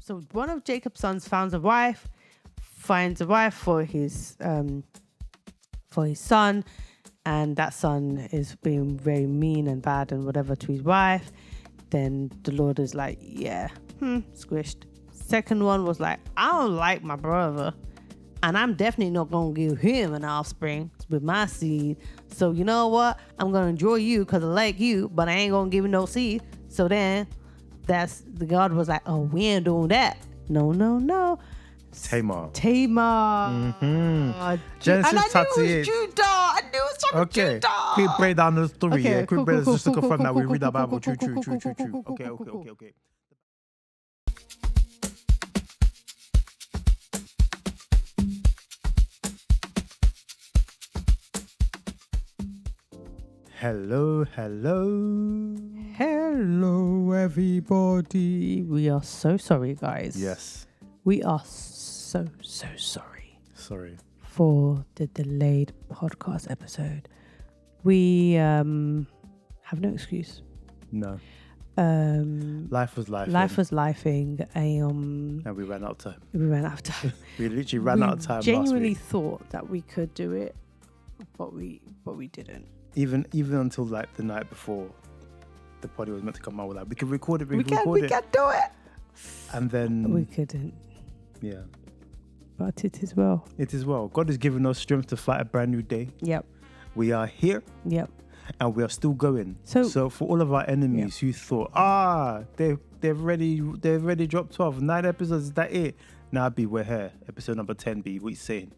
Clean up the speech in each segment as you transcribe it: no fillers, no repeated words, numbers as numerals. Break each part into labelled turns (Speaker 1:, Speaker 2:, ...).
Speaker 1: So one of Jacob's sons finds a wife for his son, and that son is being very mean and bad and whatever to his wife. Then the Lord is like, squished. Second one was like, I don't like my brother, and I'm definitely not going to give him an offspring with my seed. So you know what? I'm going to enjoy you because I like you, but I ain't going to give you no seed. So then the God was like, oh, we ain't doing that. No.
Speaker 2: Tamar.
Speaker 1: Mm-hmm.
Speaker 2: Genesis 38.
Speaker 1: And I knew it was Judah. I knew it was from Judah.
Speaker 2: Quick break down the story.
Speaker 1: Okay,
Speaker 2: Quick
Speaker 1: cool,
Speaker 2: break
Speaker 1: cool,
Speaker 2: just to
Speaker 1: cool,
Speaker 2: confirm
Speaker 1: cool,
Speaker 2: that we
Speaker 1: cool,
Speaker 2: read the
Speaker 1: cool,
Speaker 2: Bible.
Speaker 1: cool,
Speaker 2: True.
Speaker 1: cool, cool, cool,
Speaker 2: Okay. Hello, everybody.
Speaker 1: We are so sorry, guys.
Speaker 2: Yes.
Speaker 1: We are so sorry.
Speaker 2: Sorry.
Speaker 1: For the delayed podcast episode. We have no excuse.
Speaker 2: No. Life was lifing. And we ran out of time.
Speaker 1: We
Speaker 2: literally ran out of time.
Speaker 1: Genuinely
Speaker 2: last week.
Speaker 1: thought that we could do it, but we didn't.
Speaker 2: Even until like the night before the party was meant to come out, we could record it.
Speaker 1: We can do it.
Speaker 2: And then
Speaker 1: we couldn't.
Speaker 2: Yeah.
Speaker 1: But it is well.
Speaker 2: It is well. God has given us strength to fight a brand new day.
Speaker 1: Yep.
Speaker 2: We are here.
Speaker 1: Yep.
Speaker 2: And we are still going.
Speaker 1: So
Speaker 2: for all of our enemies who thought, they've already dropped 12, 9 episodes, is that it? Nah, we're here. Episode number 10, what you saying?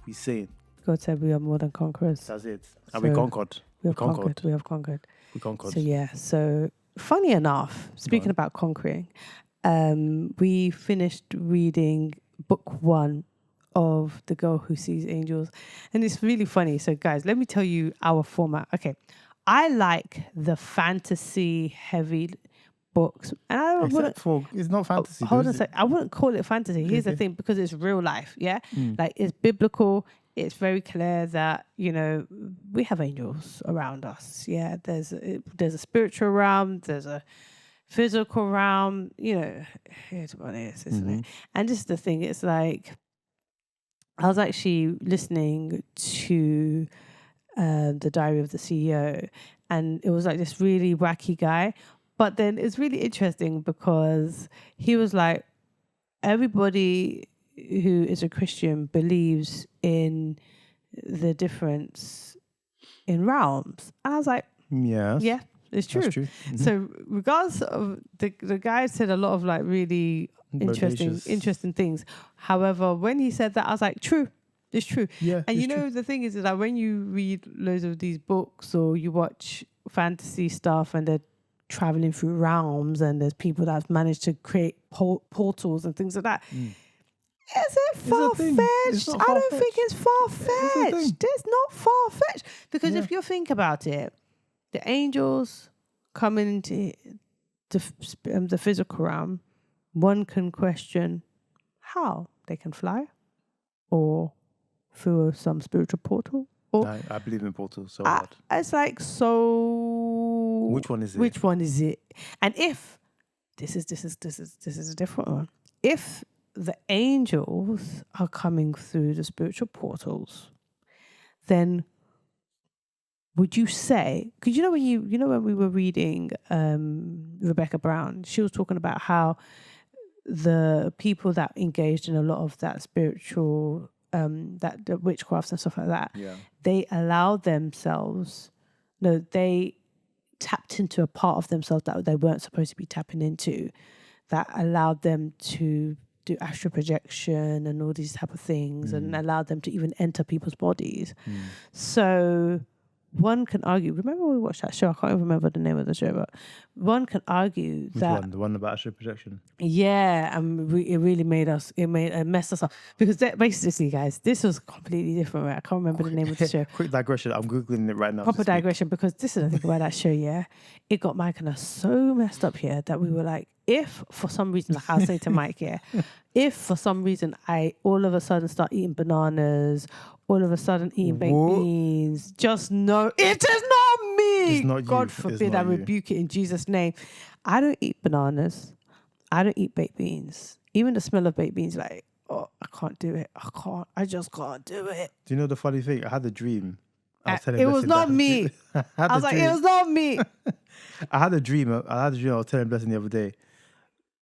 Speaker 2: We saying.
Speaker 1: God said we are more than conquerors.
Speaker 2: That's it. And we conquered.
Speaker 1: We have conquered. We conquered. So funny enough, speaking about conquering, we finished reading book 1 of The Girl Who Sees Angels. And it's really funny. So guys, let me tell you our format. Okay. I like the fantasy heavy books. And
Speaker 2: it's not fantasy.
Speaker 1: Hold on a sec. I wouldn't call it fantasy. Here's the thing, because it's real life. Yeah. Like it's biblical. It's very clear that, we have angels around us. Yeah. There's a spiritual realm. There's a physical realm. Here's what it is, isn't it? And this is the thing. It's like, I was actually listening to the Diary of the CEO, and it was like this really wacky guy. But then it's really interesting because he was like, everybody who is a Christian believes in the difference in realms. And I was like, yeah, it's true. That's true. So regardless of the guy said a lot of like really interesting things. However, when he said that, I was like, true. It's true. Yeah. And the thing is that when you read loads of these books or you watch fantasy stuff and they're traveling through realms and there's people that have managed to create portals and things like that. Is it far-fetched? I don't think it's far-fetched. It's not far-fetched. Because if you think about it, the angels coming into the physical realm, one can question how they can fly or through some spiritual portal.
Speaker 2: No, I believe in portals so hard.
Speaker 1: It's like, so...
Speaker 2: Which one is it?
Speaker 1: Which one is it? And if... This is a different one. If the angels are coming through the spiritual portals, then would you say, because when we were reading Rebecca Brown, she was talking about how the people that engaged in a lot of that spiritual the witchcraft and stuff like that, they allowed themselves, they tapped into a part of themselves that they weren't supposed to be tapping into, that allowed them to do astral projection and all these type of things, and allowed them to even enter people's bodies. So one can argue, remember when we watched that show? I can't even remember the name of the show, but one can argue
Speaker 2: Which one? The one about astral projection?
Speaker 1: Yeah, and it really messed us up. Because basically, guys, this was completely different. Right? I can't remember the name of the show.
Speaker 2: Quick digression. I'm Googling it right now.
Speaker 1: Proper digression, because this is the thing about that show, it got Mike and us so messed up here that we were like, if for some reason, like I was saying to Mike if for some reason I all of a sudden start eating bananas, all of a sudden eating baked beans, just know it is not me.
Speaker 2: It's not
Speaker 1: God
Speaker 2: you.
Speaker 1: forbid, I rebuke it in Jesus' name. I don't eat bananas. I don't eat baked beans. Even the smell of baked beans, like, oh, I can't do it. I just can't do it.
Speaker 2: Do you know the funny thing? I had a dream.
Speaker 1: It was not me. I was like, it was not me.
Speaker 2: I had a dream. I was telling Blessing the other day.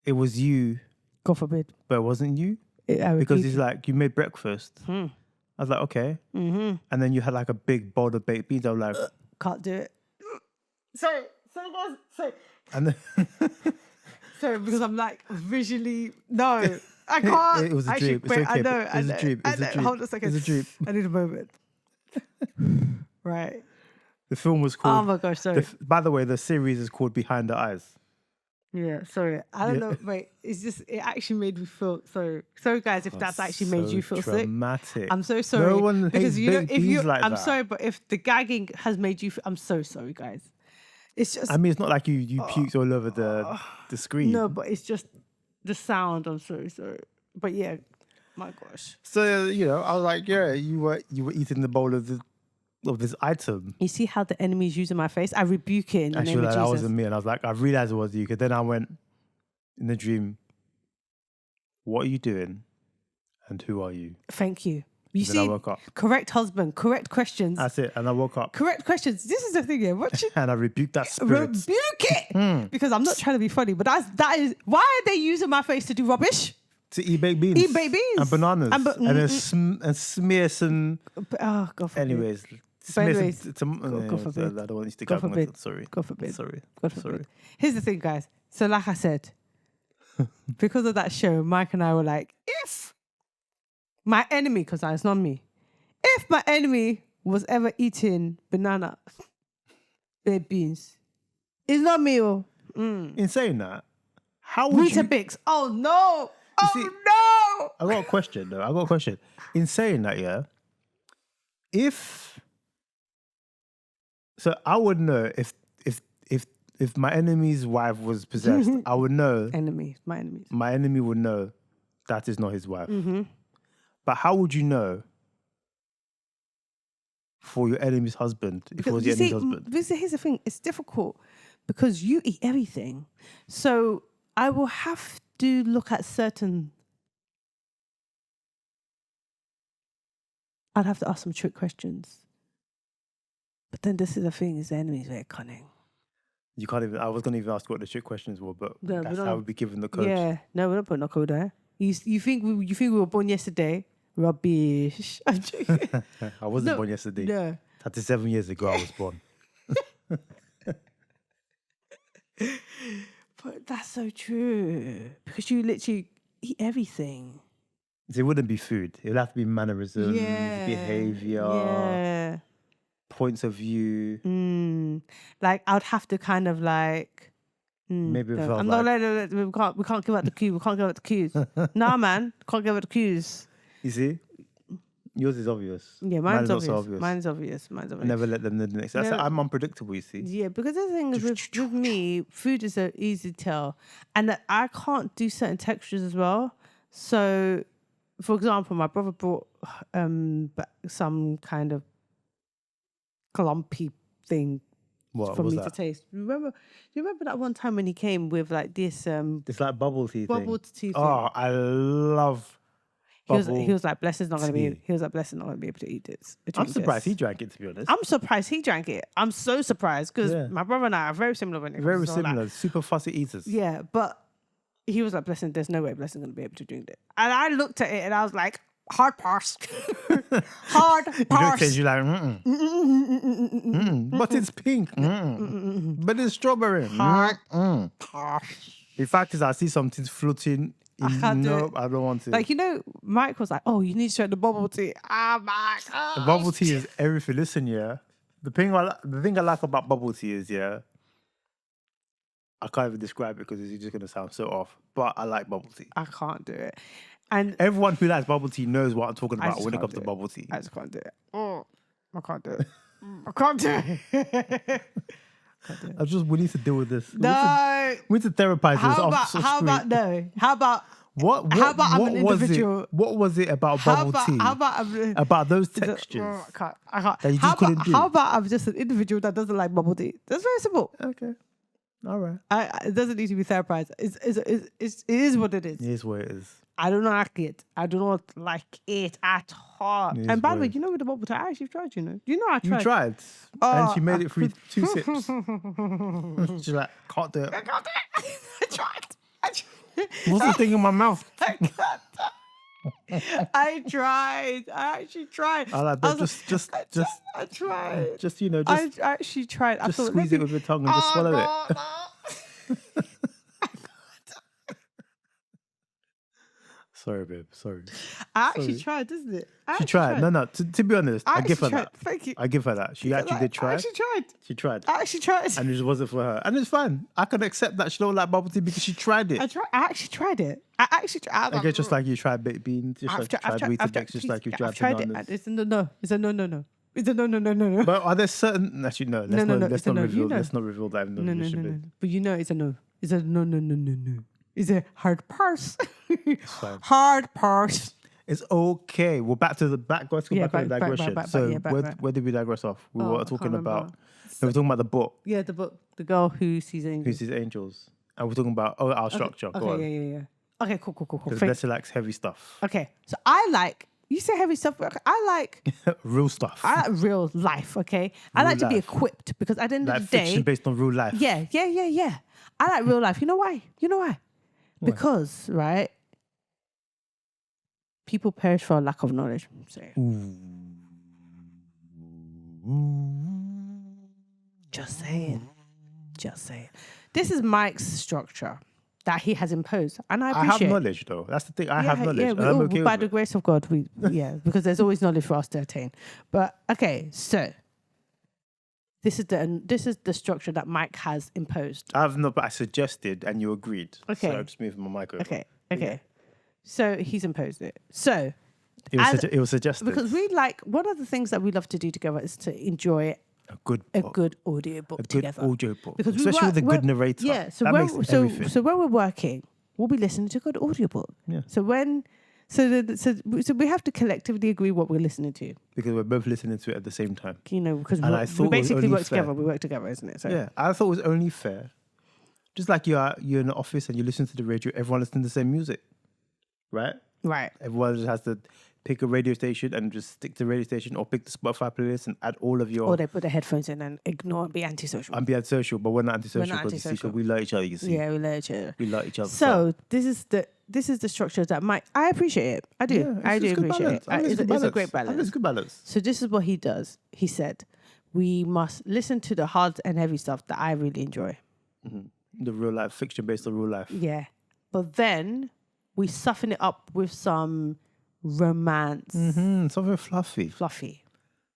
Speaker 2: It was you.
Speaker 1: God forbid.
Speaker 2: But it wasn't you. Because he's like, you made breakfast. I was like, okay. Mm-hmm. And then you had like a big bowl of baked beans. I was like,
Speaker 1: can't do it. Sorry, guys.
Speaker 2: And then
Speaker 1: sorry, because I'm like visually, no, I can't.
Speaker 2: It was a dream. It's okay.
Speaker 1: I know.
Speaker 2: It was a dream.
Speaker 1: Hold on a second.
Speaker 2: It was a dream.
Speaker 1: I need a moment. Right.
Speaker 2: The film was called.
Speaker 1: Oh my gosh, sorry.
Speaker 2: By the way, the series is called Behind the Eyes.
Speaker 1: Yeah, sorry. I don't know. Wait, it actually made me feel sorry. Sorry, guys, if that's actually made you feel
Speaker 2: dramatic.
Speaker 1: Sick. I'm so sorry.
Speaker 2: No one hates baked beans like that.
Speaker 1: I'm sorry, but if the gagging has made you, I'm so sorry, guys. It's just.
Speaker 2: I mean, it's not like you puked all over the screen.
Speaker 1: No, but it's just the sound. I'm so sorry. But yeah, my gosh.
Speaker 2: So I was like, yeah, you were eating the bowl of this item.
Speaker 1: You see how the enemy's using my face? I rebuke it in the name of Jesus.
Speaker 2: That wasn't me, and I was like, I realized it was you. Because then I went in the dream. What are you doing? And who are you?
Speaker 1: Thank you. You
Speaker 2: then
Speaker 1: see,
Speaker 2: I woke up.
Speaker 1: Correct husband, correct questions.
Speaker 2: That's it. And I woke up.
Speaker 1: Correct questions. This is the thing, yeah.
Speaker 2: And I rebuked that spirit.
Speaker 1: Rebuke it! Because I'm not trying to be funny, but that is why are they using my face to do rubbish?
Speaker 2: To eat baked beans.
Speaker 1: Eat baked beans.
Speaker 2: And bananas. And smear some...
Speaker 1: Oh, God forbid.
Speaker 2: Anyways.
Speaker 1: God forbid.
Speaker 2: I don't want you to go.
Speaker 1: God forbid.
Speaker 2: Sorry.
Speaker 1: God forbid.
Speaker 2: Sorry.
Speaker 1: God forbid. Here's the thing, guys. So like I said, because of that show, Mike and I were like, if my enemy, because it's not me, if my enemy was ever eating banana, baked beans, it's not me.
Speaker 2: In saying that, how would you...
Speaker 1: Weetabix. Oh, no. No.
Speaker 2: I got a question, though. In saying that, yeah, so I would know if my enemy's wife was possessed, I would know. My enemy would know that is not his wife. Mm-hmm. But how would you know for your enemy's husband if it was your enemy's husband?
Speaker 1: Here's the thing. It's difficult because you eat everything. So I will have to look at certain... I'd have to ask some trick questions. But then this is the thing, is the enemy's very cunning.
Speaker 2: You can't even... I was going to even ask what the trick questions were, but that's how we'd be given the code.
Speaker 1: Yeah. No, we're not putting a code there. You think we were born yesterday? Rubbish. I'm joking.
Speaker 2: I wasn't born yesterday.
Speaker 1: No.
Speaker 2: 37 years ago, I was born.
Speaker 1: But that's so true. Because you literally eat everything.
Speaker 2: It wouldn't be food. It would have to be mannerisms, behavior, points of view.
Speaker 1: Like, I would have to kind of like...
Speaker 2: Maybe if
Speaker 1: we can't give out the cue. We can't give out the cues. Nah, man. Can't give out the cues.
Speaker 2: You see? Yours is obvious.
Speaker 1: Yeah, mine's obvious. Mine's obvious.
Speaker 2: I never let them know the next. I'm unpredictable, you see.
Speaker 1: Yeah, because the thing is with me, food is an easy tell. And that I can't do certain textures as well. So, for example, my brother brought some kind of clumpy thing for me to taste. Do you remember that one time when he came with like this?
Speaker 2: It's like bubble tea
Speaker 1: thing.
Speaker 2: Oh, I love.
Speaker 1: He was like, Bless is not going to be. He was like, Bless is not going to be able to eat this.
Speaker 2: I'm surprised he drank it. To be honest,
Speaker 1: I'm surprised he drank it. I'm so surprised because my brother and I are very similar when it comes to
Speaker 2: similar,
Speaker 1: like,
Speaker 2: super fussy eaters.
Speaker 1: Yeah, but he was like, Blessing, there's no way Blessing going to be able to drink it. And I looked at it and I was like, hard pass. Hard pass.
Speaker 2: You looked at it, you're like, but it's pink. But it's strawberry.
Speaker 1: Hard pass.
Speaker 2: The fact is, I see something floating. I don't want to.
Speaker 1: Like, Mike was like, oh, you need to try the bubble tea. Ah, my gosh.
Speaker 2: The bubble tea is everything. Listen, yeah. The thing I like about bubble tea is, yeah, I can't even describe it because it's just going to sound so off. But I like bubble tea.
Speaker 1: I can't do it. And
Speaker 2: everyone who likes bubble tea knows what I'm talking about when it comes to bubble tea.
Speaker 1: I just can't do it. Oh, I can't do it. I can't do it.
Speaker 2: We need to deal with this.
Speaker 1: No.
Speaker 2: We need to therapize this.
Speaker 1: How about no? How about
Speaker 2: I'm
Speaker 1: an individual?
Speaker 2: What was it about bubble tea? About those textures?
Speaker 1: I can't.
Speaker 2: That you just couldn't do?
Speaker 1: How about I'm just an individual that doesn't like bubble tea? That's very simple.
Speaker 2: Okay. All right.
Speaker 1: It doesn't need to be therapized. It is what it is.
Speaker 2: It is what it is.
Speaker 1: I don't like it. I do not like it at all. And by the way, you know with the bubble tea, I actually tried, you know. You know I tried.
Speaker 2: You tried. And she made it through 2 sips. She's like, can't do it.
Speaker 1: I can't do it. I tried.
Speaker 2: What's the thing in my mouth?
Speaker 1: I can't. I tried. I actually tried.
Speaker 2: I like, but
Speaker 1: I tried.
Speaker 2: Just, you know,
Speaker 1: I actually tried.
Speaker 2: Just squeeze it with your tongue and just swallow it. Sorry, babe. Sorry.
Speaker 1: I actually tried, isn't it?
Speaker 2: She tried. No. To be honest, I give her that.
Speaker 1: Thank you.
Speaker 2: I give her that. She actually did try.
Speaker 1: I actually tried.
Speaker 2: She tried.
Speaker 1: I actually tried.
Speaker 2: And it just wasn't for her. And it's fine. I can accept that she don't like bubble tea because she tried it.
Speaker 1: I actually tried it. I actually tried.
Speaker 2: I guess just like you tried baked beans, just like you tried Weetabix, just like you tried bananas.
Speaker 1: It's a no. It's a no. It's a no.
Speaker 2: But are there certain... Actually, no. Let's not reveal that.
Speaker 1: No. But you know it's a no. It's a no. It's a hard pass. Hard pass.
Speaker 2: It's okay. Well, let's go back to the digression. Where did we digress off? We were talking about... We were talking about the book.
Speaker 1: Yeah, the book. The girl who sees angels.
Speaker 2: Who sees angels. And we're talking about our structure.
Speaker 1: Okay,
Speaker 2: Go on.
Speaker 1: yeah. Okay, cool.
Speaker 2: Because Bessie likes heavy stuff.
Speaker 1: Okay, so I like... You say heavy stuff. I like...
Speaker 2: real stuff.
Speaker 1: I like real life, okay? I like to be equipped because at the end of the day...
Speaker 2: fiction based on real life.
Speaker 1: Yeah. I like real life. You know why? Because, right, people perish for a lack of knowledge. So. Just saying. This is Mike's structure that he has imposed, and I appreciate.
Speaker 2: I have knowledge, though. That's the thing. I have knowledge.
Speaker 1: Yeah, by the grace of God, because there's always knowledge for us to attain. But okay, so this is the structure that Mike has imposed.
Speaker 2: But I suggested, and you agreed.
Speaker 1: Okay,
Speaker 2: so I just moved my mic over.
Speaker 1: Okay. Yeah. So he's imposed it. So
Speaker 2: it was suggested
Speaker 1: because we like one of the things that we love to do together is to enjoy
Speaker 2: a good
Speaker 1: audio book
Speaker 2: together. Good audio book,
Speaker 1: because
Speaker 2: especially with a good narrator.
Speaker 1: Yeah. So when we're working, we'll be listening to a good audiobook.
Speaker 2: Yeah.
Speaker 1: So we have to collectively agree what we're listening to
Speaker 2: because we're both listening to it at the same time.
Speaker 1: You know, because we basically work together. We work together, isn't it? So
Speaker 2: yeah, I thought it was only fair. Just like you're in the office and you listen to the radio, everyone listens to the same music, right?
Speaker 1: Right.
Speaker 2: Everyone just has to pick a radio station and just stick to the radio station, or pick the Spotify playlist and add all of your...
Speaker 1: Or they put the headphones in and ignore and be antisocial.
Speaker 2: And be antisocial, but we're not antisocial because we like each other, you see.
Speaker 1: Yeah, we like each other.
Speaker 2: We like each other.
Speaker 1: So this is the structure that I appreciate it. I do.
Speaker 2: Yeah,
Speaker 1: I do appreciate it. It's a great balance.
Speaker 2: It's a good balance.
Speaker 1: So this is what he does. He said, we must listen to the hard and heavy stuff that I really enjoy.
Speaker 2: Mm-hmm. The real life, fiction based on real life.
Speaker 1: Yeah. But then we soften it up with some romance.
Speaker 2: Mm-hmm. Something fluffy.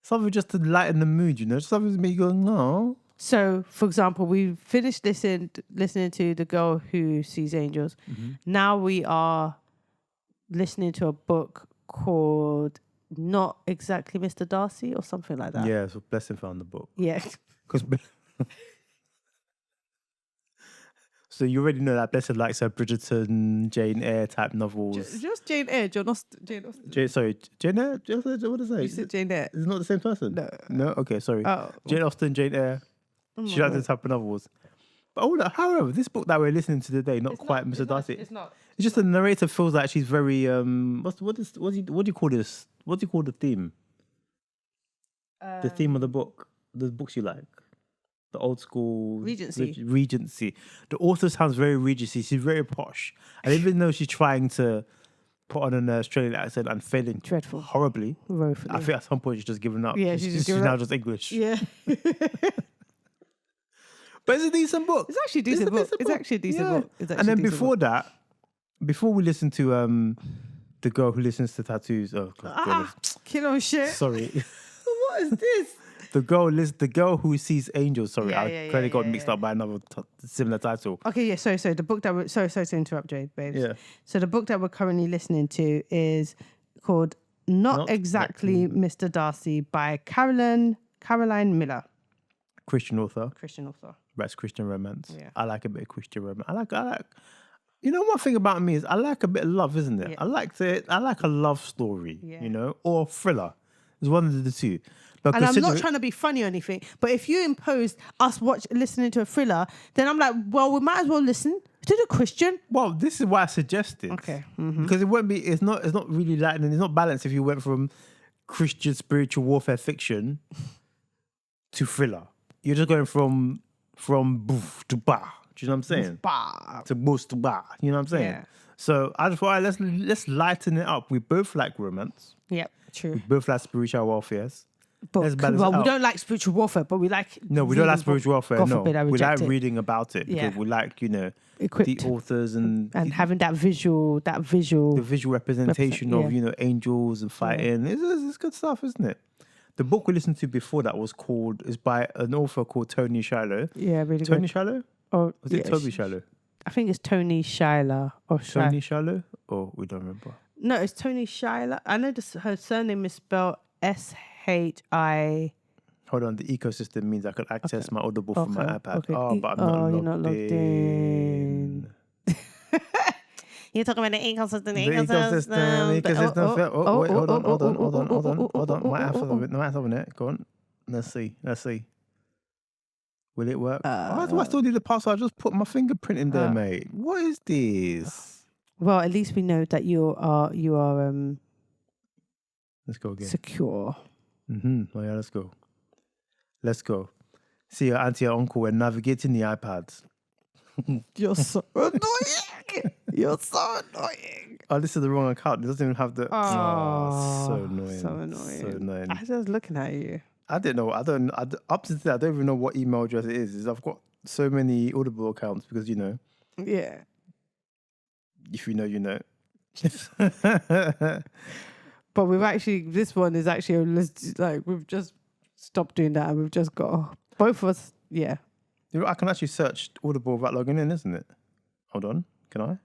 Speaker 2: Something just to lighten the mood, you know? Something to make you go, no.
Speaker 1: So, for example, we finished listening to The Girl Who Sees Angels. Mm-hmm. Now we are listening to a book called Not Exactly Mr. Darcy or something like that.
Speaker 2: Yeah, so Blessing found the book.
Speaker 1: Yeah.
Speaker 2: So you already know that Blessing likes her Bridgerton, Jane Eyre type novels.
Speaker 1: Just Jane Eyre, Jane Austen.
Speaker 2: Jane Eyre? What is that?
Speaker 1: You said Jane Eyre.
Speaker 2: Is it not the same person? No? Okay, sorry.
Speaker 1: Oh.
Speaker 2: Jane Austen, Jane Eyre. She likes the type of novels. But however, this book that we're listening to today, Mr. Darcy.
Speaker 1: It's not.
Speaker 2: It's just the narrator feels like she's very what do you call this? What do you call the theme? The theme of the book. The books you like. The old school Regency. The author sounds very Regency. She's very posh, and even though she's trying to put on an Australian accent and failing horribly, I think at some point she's just given up.
Speaker 1: Yeah,
Speaker 2: she's now just English.
Speaker 1: Yeah.
Speaker 2: But it's a decent book.
Speaker 1: It's actually a decent book. It's actually a decent book.
Speaker 2: And then before we listen to the girl who listens to tattoos. Oh God,
Speaker 1: kilo shit.
Speaker 2: Sorry.
Speaker 1: What is this?
Speaker 2: The girl who sees angels. Sorry, I clearly got mixed up by another similar title.
Speaker 1: Okay, yeah. So the book that sorry to interrupt, Jade, babes.
Speaker 2: Yeah.
Speaker 1: So the book that we're currently listening to is called Not Exactly Mr. Darcy by Caroline Miller.
Speaker 2: Christian author.
Speaker 1: That's
Speaker 2: Christian romance.
Speaker 1: Yeah.
Speaker 2: I like a bit of Christian romance. I like. You know, one thing about me is I like a bit of love, isn't it? Yeah. I like a love story.
Speaker 1: Yeah.
Speaker 2: You know, or thriller. It's one of the two. But
Speaker 1: and I'm not trying to be funny or anything, but if you imposed us listening to a thriller, then I'm like, well, we might as well listen to the Christian.
Speaker 2: Well, this is why I suggested.
Speaker 1: Okay.
Speaker 2: Because it won't be. It's not really light, and it's not balanced if you went from Christian spiritual warfare fiction to thriller. You're just going from boof to bah. Do you know what I'm saying?
Speaker 1: Bah.
Speaker 2: To boost to bah. You know what I'm saying?
Speaker 1: Yeah.
Speaker 2: So I just thought, let's lighten it up. We both like romance.
Speaker 1: Yep, true.
Speaker 2: We both like spiritual warfare.
Speaker 1: Well, we don't like spiritual warfare, but we like.
Speaker 2: No, we don't like spiritual warfare.
Speaker 1: God
Speaker 2: no,
Speaker 1: forbid, I
Speaker 2: we like
Speaker 1: reject it.
Speaker 2: reading about it because we like,
Speaker 1: Equipped.
Speaker 2: the authors and
Speaker 1: having that visual,
Speaker 2: the visual representation of angels and fighting. It's good stuff, isn't it? The book we listened to before that is by an author called Toni Shiloh.
Speaker 1: Yeah, really
Speaker 2: Toni
Speaker 1: good.
Speaker 2: Shiloh?
Speaker 1: Or
Speaker 2: Was it Toby Shiloh?
Speaker 1: I think it's Toni Shiloh or
Speaker 2: Toni Shiloh? Oh, we don't remember.
Speaker 1: No, it's Toni Shiloh. I know her surname is spelled S-H-I.
Speaker 2: Hold on, the ecosystem means I can access my Audible from my iPad.
Speaker 1: Okay.
Speaker 2: Oh, but I'm
Speaker 1: you're not logged in. You're talking about the ecosystem.
Speaker 2: The ecosystem. Wait, hold on. Might have on it. Go on. Let's see. Will it work? Why do I still need the password? I just put my fingerprint in there, mate. What is this?
Speaker 1: Well, at least we know that you are
Speaker 2: Let's go again.
Speaker 1: Secure.
Speaker 2: Oh yeah, let's go. See, your auntie or uncle, we're navigating the iPads.
Speaker 1: You're so annoying. You're so annoying.
Speaker 2: Oh, this is the wrong account. It doesn't even have the. Oh, so annoying.
Speaker 1: So annoying.
Speaker 2: So annoying.
Speaker 1: I was just looking at you.
Speaker 2: I didn't know. Up to today, I don't even know what email address it is. I've got so many Audible accounts because
Speaker 1: Yeah.
Speaker 2: If you know, you know.
Speaker 1: But this one is actually a list, like we've just stopped doing that and we've just got both of us. Yeah.
Speaker 2: I can actually search Audible without logging in, isn't it? Hold on. Can I?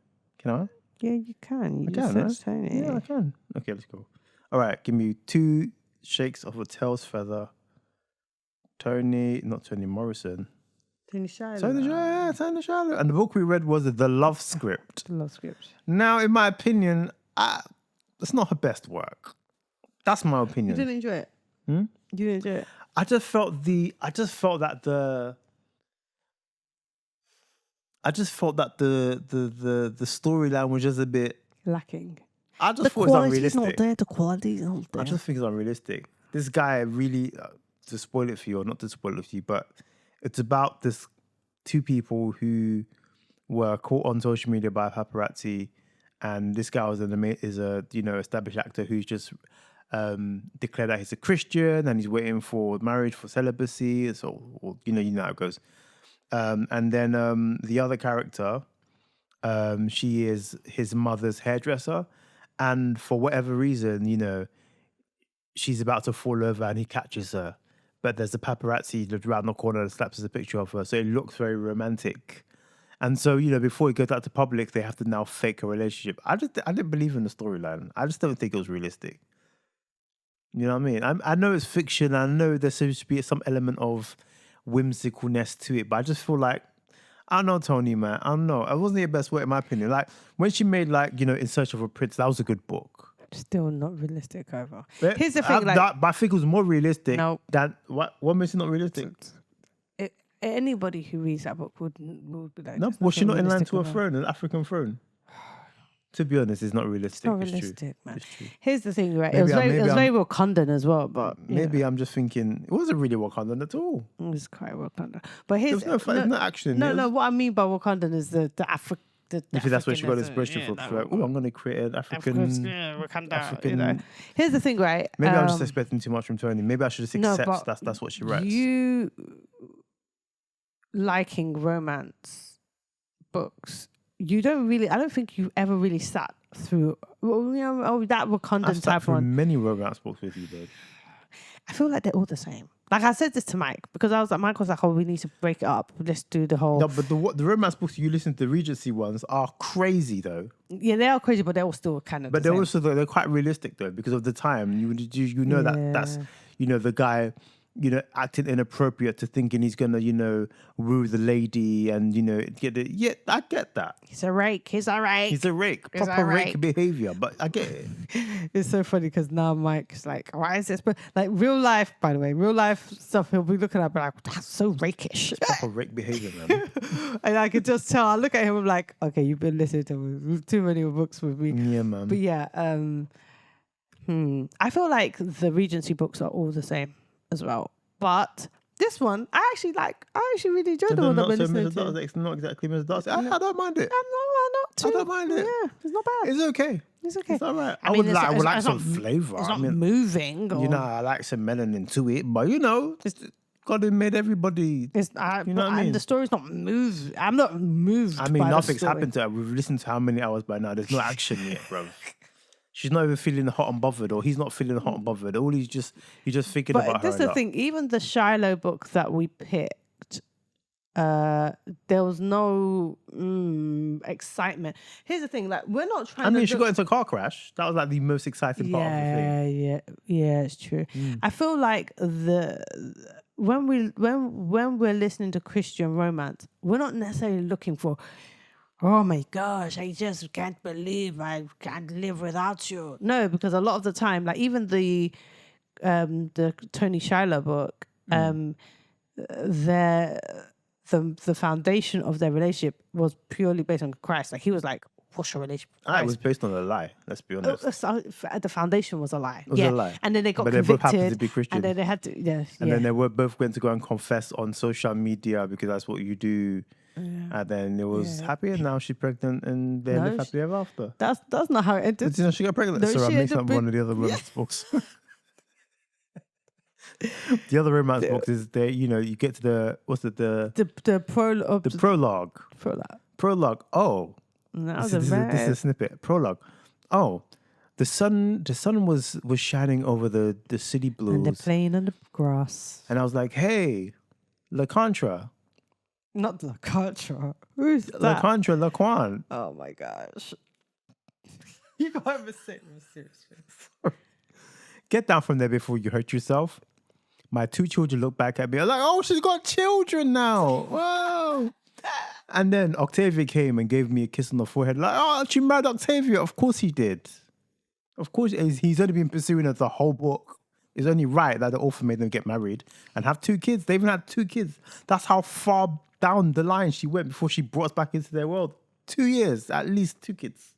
Speaker 1: Yeah, you can. You
Speaker 2: I
Speaker 1: just
Speaker 2: can,
Speaker 1: search Toni.
Speaker 2: Yeah, I can. Okay, let's go. All right, give me 2 shakes of a tail's feather. Not Toni Morrison.
Speaker 1: Toni Shiloh.
Speaker 2: Toni Shiloh. And the book we read was The Love Script.
Speaker 1: The Love Script.
Speaker 2: Now, in my opinion, it's not her best work. That's my opinion.
Speaker 1: You didn't enjoy it? You didn't enjoy it?
Speaker 2: I just felt that the storyline was just a bit
Speaker 1: lacking.
Speaker 2: I just thought it was unrealistic.
Speaker 1: The quality is not there.
Speaker 2: I just think it's unrealistic. This guy really, to spoil it for you, or not to spoil it for you, but it's about this 2 people who were caught on social media by paparazzi, and this guy is a established actor who's just declared that he's a Christian and he's waiting for marriage, for celibacy. So you know how it goes. And then the other character, she is his mother's hairdresser, and for whatever reason, she's about to fall over and he catches her. But there's a paparazzi around the corner that snaps a picture of her, so it looks very romantic. And so, before it goes out to public, they have to now fake a relationship. I didn't believe in the storyline. I just don't think it was realistic. You know what I mean? I know it's fiction. I know there seems to be some element of whimsicalness to it, but I just feel like, I don't know, Toni, man. I don't know. It wasn't your best work, in my opinion. Like, when she made, In Search of a Prince, that was a good book.
Speaker 1: Still not realistic, over.
Speaker 2: But
Speaker 1: here's the thing,
Speaker 2: but I think it was more realistic than... What makes it not realistic?
Speaker 1: Anybody who reads that book would be like...
Speaker 2: No, was she not in line to a throne, an African throne? To be honest, it's not realistic.
Speaker 1: It's not realistic,
Speaker 2: true.
Speaker 1: man.
Speaker 2: It's true.
Speaker 1: Here's the thing, right? It was very Wakandan as well, but...
Speaker 2: Maybe I'm just thinking, it wasn't really Wakandan at all.
Speaker 1: It was quite Wakandan. But here's...
Speaker 2: There's no action in it.
Speaker 1: No, what I mean by Wakandan is the African...
Speaker 2: You think that's where she got inspiration from? Like, I'm going to create an African...
Speaker 1: Wakanda, Here's the thing, right?
Speaker 2: Maybe I'm just expecting too much from Toni. Maybe I should just accept that's what she writes.
Speaker 1: You liking romance books, I don't think you've ever really sat through, that Wakandan type one.
Speaker 2: Many romance books with you, though.
Speaker 1: I feel like they're all the same. Like I said this to Mike because Mike was like, "Oh, we need to break it up. Let's do the whole."
Speaker 2: No, but the romance books you listen to, the Regency ones, are crazy though.
Speaker 1: Yeah, they are crazy, but they're all still kind of.
Speaker 2: But they're quite realistic though because of the time. That's the guy. acting inappropriate to thinking he's gonna, woo the lady and, get it. Yeah, I get that.
Speaker 1: He's a rake. He's a rake.
Speaker 2: Proper rake behavior, but I get it.
Speaker 1: It's so funny because now Mike's like, why is this? But like real life, by the way, real life stuff, he'll be looking at me like, that's so rakish.
Speaker 2: It's proper rake behavior, man.
Speaker 1: And I could just tell. I look at him, I'm like, okay, you've been listening to too many books with me.
Speaker 2: Yeah, man.
Speaker 1: But yeah, I feel like the Regency books are all the same as well. But this one, I actually really enjoyed the one I've been listening to.
Speaker 2: It's not exactly Mr. Darcy. I don't mind it.
Speaker 1: I'm not too.
Speaker 2: I don't mind it.
Speaker 1: Yeah, it's not bad.
Speaker 2: It's okay.
Speaker 1: It's okay.
Speaker 2: It's all right.
Speaker 1: I mean,
Speaker 2: I would like some flavour.
Speaker 1: It's not moving. Or,
Speaker 2: I like some melanin to it, but God has made everybody.
Speaker 1: What I mean? The story's not moved. I'm not moved.
Speaker 2: I mean,
Speaker 1: by
Speaker 2: nothing's
Speaker 1: the story.
Speaker 2: happened to her. We've listened to how many hours by now? There's no action yet, bro. She's not even feeling hot and bothered, or he's not feeling hot and bothered. All he's just thinking about her.
Speaker 1: But this is the thing. Even the Shiloh book that we picked, there was no excitement. Here's the thing: like we're not trying.
Speaker 2: I mean, she got into a car crash. That was like the most exciting part of the thing.
Speaker 1: Yeah, it's true. I feel like when we're listening to Christian romance, we're not necessarily looking for, oh my gosh, I just can't believe I can't live without you. No, because a lot of the time, like even the Toni Shiloh book, the foundation of their relationship was purely based on Christ. Like he was like, what's your relationship?
Speaker 2: It was based on a lie. Let's be honest.
Speaker 1: The foundation was a lie.
Speaker 2: It was a lie.
Speaker 1: And then they got
Speaker 2: but
Speaker 1: convicted.
Speaker 2: They both happened to be Christian.
Speaker 1: And then they had to,
Speaker 2: And then they were both going to go and confess on social media because that's what you do. Yeah. And then it was happy, and now she's pregnant, and they live happily ever after.
Speaker 1: That's not how it ended.
Speaker 2: She got pregnant. No, sorry, I mixed up one of the other romance books. The other romance books is you get to the prologue. The prologue. Prologue. Oh, this is a snippet. Prologue. Oh, the sun was shining over the city blues,
Speaker 1: and they're playing on the grass.
Speaker 2: And I was like, hey, La Contra.
Speaker 1: Not La Contra. Who's that?
Speaker 2: La Contra, Laquan.
Speaker 1: Oh my gosh. You can't even say it seriously.
Speaker 2: Get down from there before you hurt yourself. My 2 children look back at me. I was like, oh, she's got children now. Whoa. And then Octavia came and gave me a kiss on the forehead. Like, oh, she married Octavia. Of course he did. Of course, he's only been pursuing her the whole book. It's only right that the author made them get married and have 2 kids. They even had 2 kids. That's how far down the line she went before she brought us back into their world. 2 years, at least 2 kids.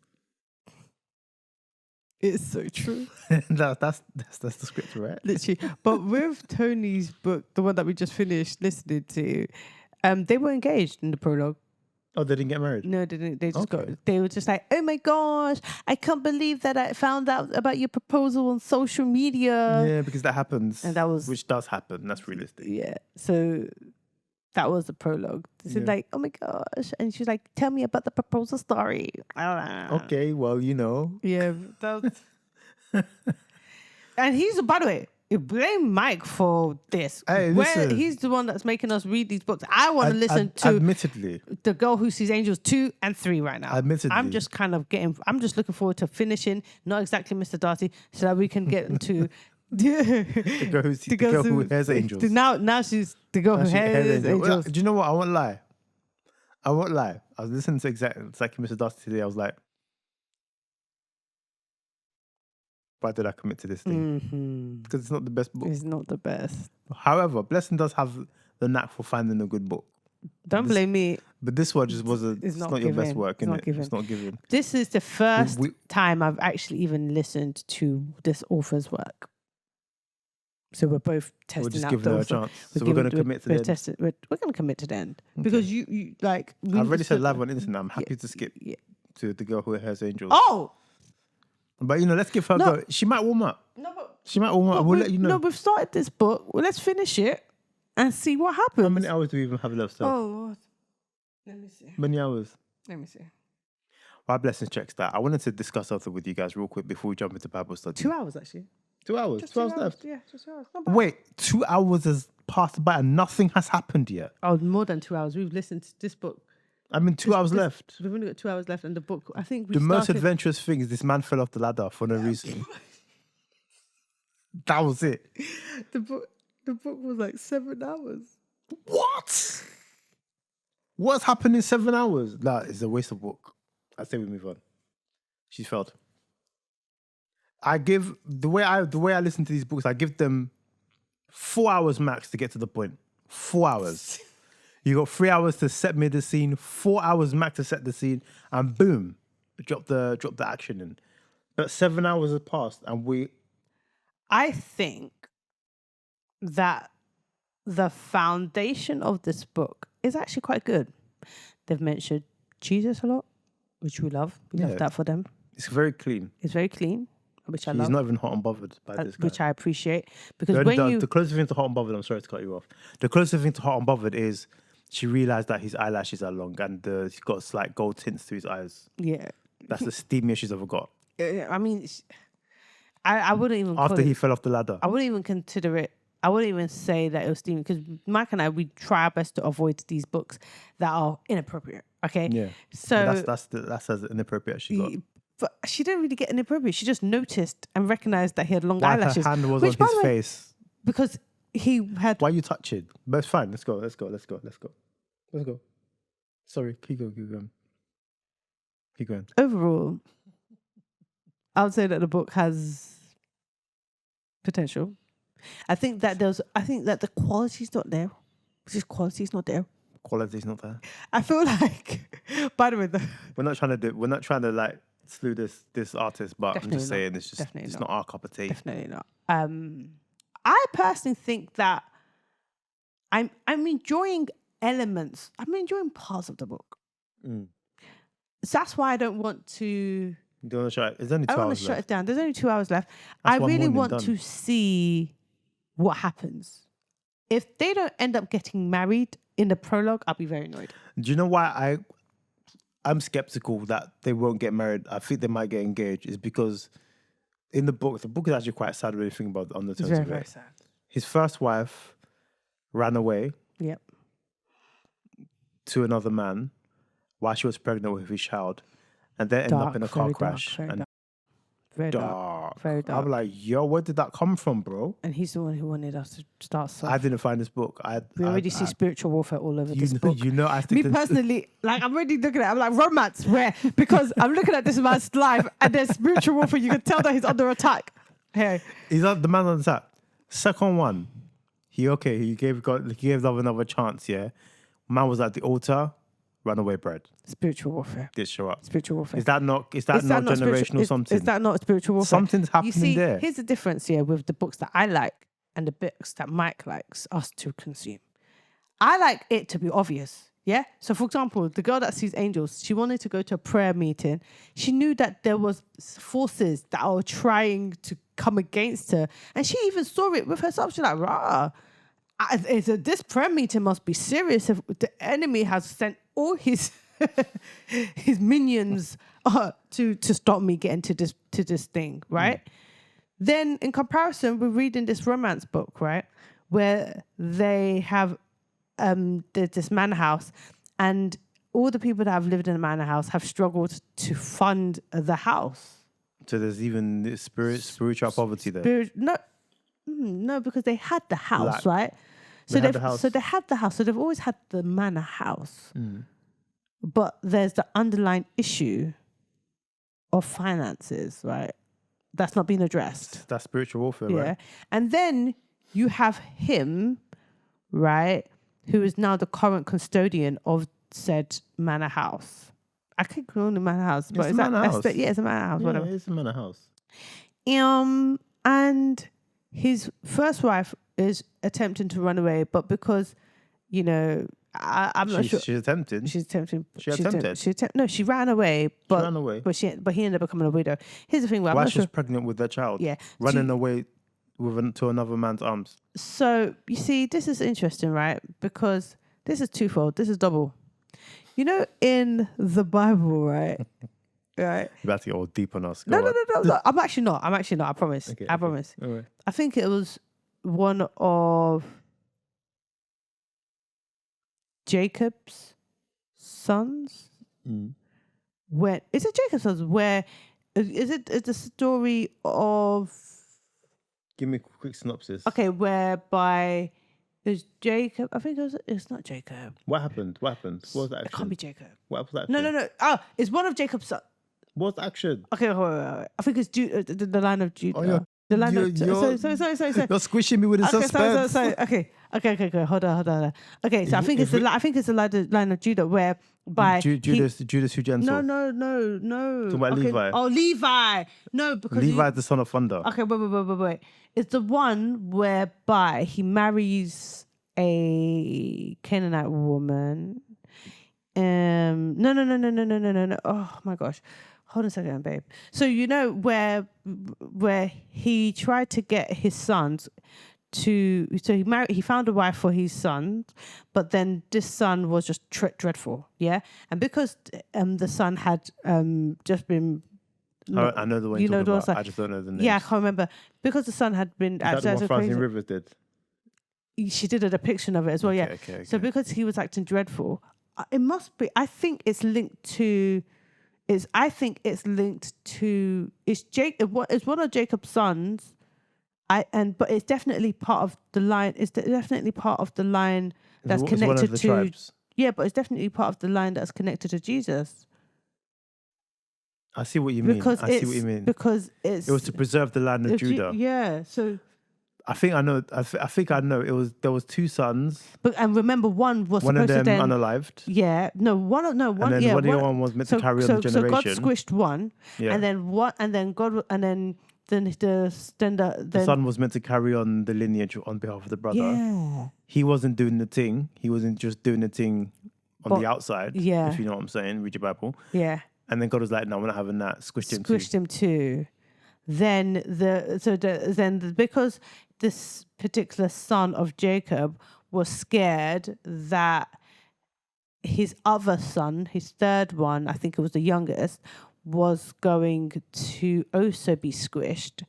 Speaker 1: It's so true.
Speaker 2: that's the script, right?
Speaker 1: Literally. But with Toni's book, the one that we just finished listening to, they were engaged in the prologue.
Speaker 2: Oh, they didn't get married?
Speaker 1: No, they didn't. They just they were just like, oh my gosh, I can't believe that I found out about your proposal on social media.
Speaker 2: Yeah, because that happens.
Speaker 1: And that was...
Speaker 2: Which does happen. That's realistic.
Speaker 1: Yeah. So that was the prologue. They said like, oh my gosh. And she's like, tell me about the proposal story. I don't know.
Speaker 2: Okay, well,
Speaker 1: Yeah. That was... And he's, by the way, you blame Mike for this.
Speaker 2: Hey, listen.
Speaker 1: He's the one that's making us read these books. I want to listen to
Speaker 2: admittedly
Speaker 1: The Girl Who Sees Angels 2 and 3 right now.
Speaker 2: Admittedly.
Speaker 1: I'm just looking forward to finishing, not exactly Mr. Darcy, so that we can get into
Speaker 2: the girl who has angels.
Speaker 1: Now she's the girl who has angels.
Speaker 2: Well, do you know what? I won't lie. I was listening to exactly Mr. Darcy today. I was like, why did I commit to this thing? Because it's not the best book.
Speaker 1: It's not the best.
Speaker 2: However, Blessing does have the knack for finding a good book.
Speaker 1: Don't blame me.
Speaker 2: But this one just wasn't. It's not your best work, isn't it? It's not given.
Speaker 1: This is the first time I've actually even listened to this author's work. So we're both testing out.
Speaker 2: We're just giving her a chance. So we're going to commit to the end.
Speaker 1: We're going to commit to the end. Because you like...
Speaker 2: I've already said live on Instagram. I'm happy to skip to The Girl Who Has Angels.
Speaker 1: Oh!
Speaker 2: But, let's give her a go. She might warm up.
Speaker 1: No, but...
Speaker 2: She might warm up. We'll let you know.
Speaker 1: No, we've started this book. Well, let's finish it and see what happens.
Speaker 2: How many hours do we even have left? So?
Speaker 1: Oh, Lord. Let me see.
Speaker 2: Many hours?
Speaker 1: Let me see.
Speaker 2: While Blessings checks that, I wanted to discuss something with you guys real quick before we jump into Bible study.
Speaker 1: 2 hours, actually.
Speaker 2: 2 hours?
Speaker 1: Just
Speaker 2: 2 hours left?
Speaker 1: Yeah, just 2 hours.
Speaker 2: Wait, 2 hours has passed by and nothing has happened yet?
Speaker 1: Oh, more than 2 hours. We've listened to this book.
Speaker 2: 2 hours left.
Speaker 1: We've only got 2 hours left, and the book, I think
Speaker 2: the most adventurous thing is this man fell off the ladder for no reason. That was it.
Speaker 1: The The book was like 7 hours.
Speaker 2: What? What's happened in 7 hours? That is a waste of book. I say we move on. She's failed. I give the way I listen to these books, I give them 4 hours max to get to the point. 4 hours. You got 3 hours to set me the scene, 4 hours max to set the scene, and boom, drop the action in. But 7 hours have passed, and
Speaker 1: I think that the foundation of this book is actually quite good. They've mentioned Jesus a lot, which we love. We love that for them.
Speaker 2: It's very clean.
Speaker 1: It's very clean, which I love.
Speaker 2: He's not even hot and bothered by this guy.
Speaker 1: Which I appreciate. Because
Speaker 2: the closest thing to hot and bothered, I'm sorry to cut you off. The closest thing to hot and bothered is she realised that his eyelashes are long and he's got slight gold tints to his eyes.
Speaker 1: Yeah.
Speaker 2: That's the steamiest she's ever got.
Speaker 1: I mean, I wouldn't even
Speaker 2: After he fell off the ladder.
Speaker 1: I wouldn't even consider it. I wouldn't even say that it was steamy because Mike and I, we try our best to avoid these books that are inappropriate. Okay.
Speaker 2: Yeah.
Speaker 1: So
Speaker 2: that's as inappropriate as she got.
Speaker 1: But she didn't really get inappropriate. She just noticed and recognized that he had long eyelashes.
Speaker 2: Her hand was on his face.
Speaker 1: Because he had.
Speaker 2: Why are you touching? But it's fine. Let's go. Sorry. Keep going.
Speaker 1: Overall, I would say that the book has potential. I think that the quality's not there. Quality's not there.
Speaker 2: Quality's not there.
Speaker 1: I feel like, by the way,
Speaker 2: we're not trying to like slew this artist, but I'm just saying it's not our cup of tea.
Speaker 1: Definitely not. I personally think that I'm enjoying elements. I'm enjoying parts of the book. So that's why I don't want to.
Speaker 2: Do you want to shut it? There's only 2 hours left. I want to
Speaker 1: shut it down. There's only 2 hours left. I really want to see what happens. If they don't end up getting married in the prologue, I'll be very annoyed.
Speaker 2: Do you know why I'm skeptical that they won't get married? I think they might get engaged. Is because in the book is actually quite sad when you think about on the terms
Speaker 1: very,
Speaker 2: of it.
Speaker 1: very sad.
Speaker 2: His first wife ran away.
Speaker 1: Yep.
Speaker 2: To another man while she was pregnant with his child, and then ended up in a car crash.
Speaker 1: Very dark. Very dark.
Speaker 2: I'm like, yo, where did that come from, bro?
Speaker 1: And he's the one who wanted us to start stuff.
Speaker 2: I didn't find this book.
Speaker 1: We already see spiritual warfare all over this book.
Speaker 2: You know,
Speaker 1: Me personally, like, I'm already looking at it. I'm like, romance, where? Because I'm looking at this man's life and there's spiritual warfare. You can tell that he's under attack. Hey.
Speaker 2: He's the man on the attack. Second one, he gave love another chance, yeah? Man was at the altar, runaway bread.
Speaker 1: Spiritual warfare.
Speaker 2: Did show up.
Speaker 1: Spiritual warfare.
Speaker 2: Is that not generational something?
Speaker 1: Is that not spiritual warfare?
Speaker 2: Something's happening there.
Speaker 1: Here's the difference here with the books that I like and the books that Mike likes us to consume. I like it to be obvious. Yeah. So for example, the girl that sees angels, she wanted to go to a prayer meeting. She knew that there was forces that are trying to come against her. And she even saw it with herself. She's like, rah. This prayer meeting must be serious if the enemy has sent all his his minions to stop me getting to this thing, right? Then in comparison, we're reading this romance book, right, where they have this manor house, and all the people that have lived in the manor house have struggled to fund the house.
Speaker 2: So there's even spiritual poverty there.
Speaker 1: No, because they had the house, right? So they had the house. So they've always had the manor house. But there's the underlying issue of finances, right? That's not being addressed.
Speaker 2: That's spiritual warfare,
Speaker 1: yeah.
Speaker 2: Right?
Speaker 1: And then you have him, right, who is now the current custodian of said manor house. I could call him manor house, but
Speaker 2: it's a manor house.
Speaker 1: It's a manor house. Whatever.
Speaker 2: It's a manor house.
Speaker 1: And his first wife is attempting to run away, but because, you know, I'm not sure.
Speaker 2: She's attempting.
Speaker 1: No, she ran away, but he ended up becoming a widow. Here's the thing:
Speaker 2: while she was pregnant with their child, running away to another man's arms.
Speaker 1: So you see, this is interesting, right? Because this is twofold. This is double. You know, in the Bible, right? Right.
Speaker 2: You're about to get all deep on us.
Speaker 1: No. I'm actually not. I promise.
Speaker 2: Okay,
Speaker 1: I promise.
Speaker 2: All right.
Speaker 1: I think it was one of Jacob's sons. When is it Jacob's sons? Where is it? It's a story of
Speaker 2: Give me a quick synopsis.
Speaker 1: Okay, whereby it's Jacob. I think it's not Jacob.
Speaker 2: What happened? What was the action?
Speaker 1: It can't be Jacob.
Speaker 2: What was the action?
Speaker 1: No. Oh, it's one of Jacob's sons.
Speaker 2: What's the action?
Speaker 1: Okay, wait. I think it's the line of Judah.
Speaker 2: Oh, yeah.
Speaker 1: The line
Speaker 2: You're
Speaker 1: sorry.
Speaker 2: squishing me with the suspense.
Speaker 1: Sorry. Okay. Hold on. Okay, so I think it's the line of Judah whereby
Speaker 2: Judas who gentle.
Speaker 1: No.
Speaker 2: Talking about Levi.
Speaker 1: Oh, Levi. No, because
Speaker 2: Levi is the son of thunder.
Speaker 1: Okay, wait. It's the one whereby he marries a Canaanite woman. No. Oh my gosh. Hold on a second, babe. So you know where he tried to get his sons to, so he found a wife for his son, but then this son was just dreadful, yeah. And because the son had just been,
Speaker 2: I know the one you're talking about. I just don't know the name.
Speaker 1: Yeah, I can't remember because the son had been.
Speaker 2: Is that the one Francine Rivers did?
Speaker 1: She did a depiction of it as well, yeah.
Speaker 2: Okay.
Speaker 1: So because he was acting dreadful, it must be. I think it's linked to. It's one of Jacob's sons. But it's definitely part of the line. It's definitely part of the line that's connected
Speaker 2: one of the
Speaker 1: to.
Speaker 2: Tribes.
Speaker 1: Yeah, but it's definitely part of the line that's connected to Jesus.
Speaker 2: I see what you mean.
Speaker 1: Because it
Speaker 2: was to preserve the land of Judah.
Speaker 1: Yeah, so.
Speaker 2: I think I know. I think I know. There was two sons.
Speaker 1: And remember, one was
Speaker 2: one
Speaker 1: supposed
Speaker 2: of them
Speaker 1: to then,
Speaker 2: unalived.
Speaker 1: Yeah, one.
Speaker 2: And then one was meant to carry on the generation.
Speaker 1: So God squished one, and then the
Speaker 2: son was meant to carry on the lineage on behalf of the brother.
Speaker 1: Yeah,
Speaker 2: he wasn't doing the thing. He wasn't just doing the thing on the outside.
Speaker 1: Yeah,
Speaker 2: if you know what I'm saying. Read your Bible.
Speaker 1: Yeah,
Speaker 2: and then God was like, "No, we're not having that."
Speaker 1: Squished him too. Then because this particular son of Jacob was scared that his other son, his third one, I think it was the youngest, was going to also be squished.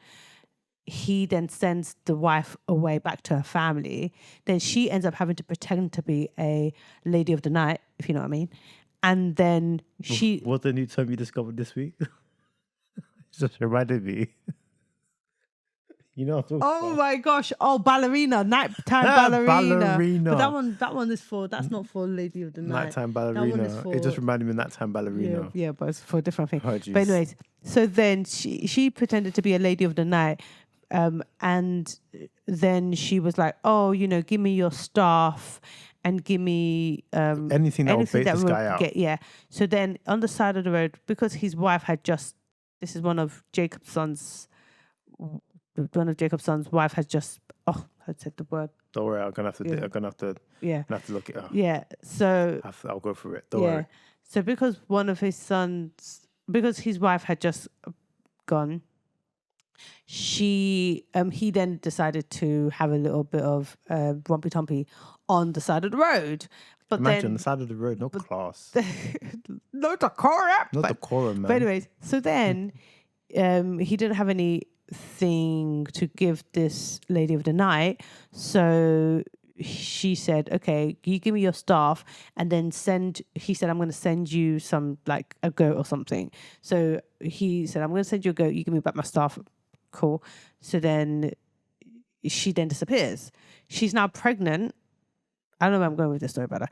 Speaker 1: He then sends the wife away back to her family. Then she ends up having to pretend to be a lady of the night, if you know what I mean. And then she...
Speaker 2: What's the new term you discovered this week? It just reminded me. You know what I'm talking about.
Speaker 1: My gosh. Oh, ballerina. Nighttime ballerina. But that one is that's not for Lady of the Night.
Speaker 2: Nighttime ballerina. It just reminded me of Nighttime ballerina.
Speaker 1: Yeah, but it's for a different thing.
Speaker 2: Oh,
Speaker 1: but anyways, so then she pretended to be a Lady of the Night. And then she was like, oh, give me your staff and give me
Speaker 2: anything that will bait this guy out.
Speaker 1: Yeah. So then on the side of the road, because his wife had this is one of Jacob's sons' wife has just I said the word.
Speaker 2: Don't worry, I'm gonna have to look it up.
Speaker 1: Yeah. So
Speaker 2: I'll go through it. Don't worry.
Speaker 1: So because one of his sons, because his wife had just gone, he then decided to have a little bit of rompy tompy on the side of the road. But
Speaker 2: imagine the side of the road, no class.
Speaker 1: No decorum.
Speaker 2: No decorum, man.
Speaker 1: But anyways, so then he didn't have anything to give this Lady of the Night. So she said, okay, you give me your staff and then he said, I'm going to send you some, like a goat or something. So he said, I'm going to send you a goat. You give me back my staff. Cool. So then she then disappears. She's now pregnant. I don't know where I'm going with this story, but I'm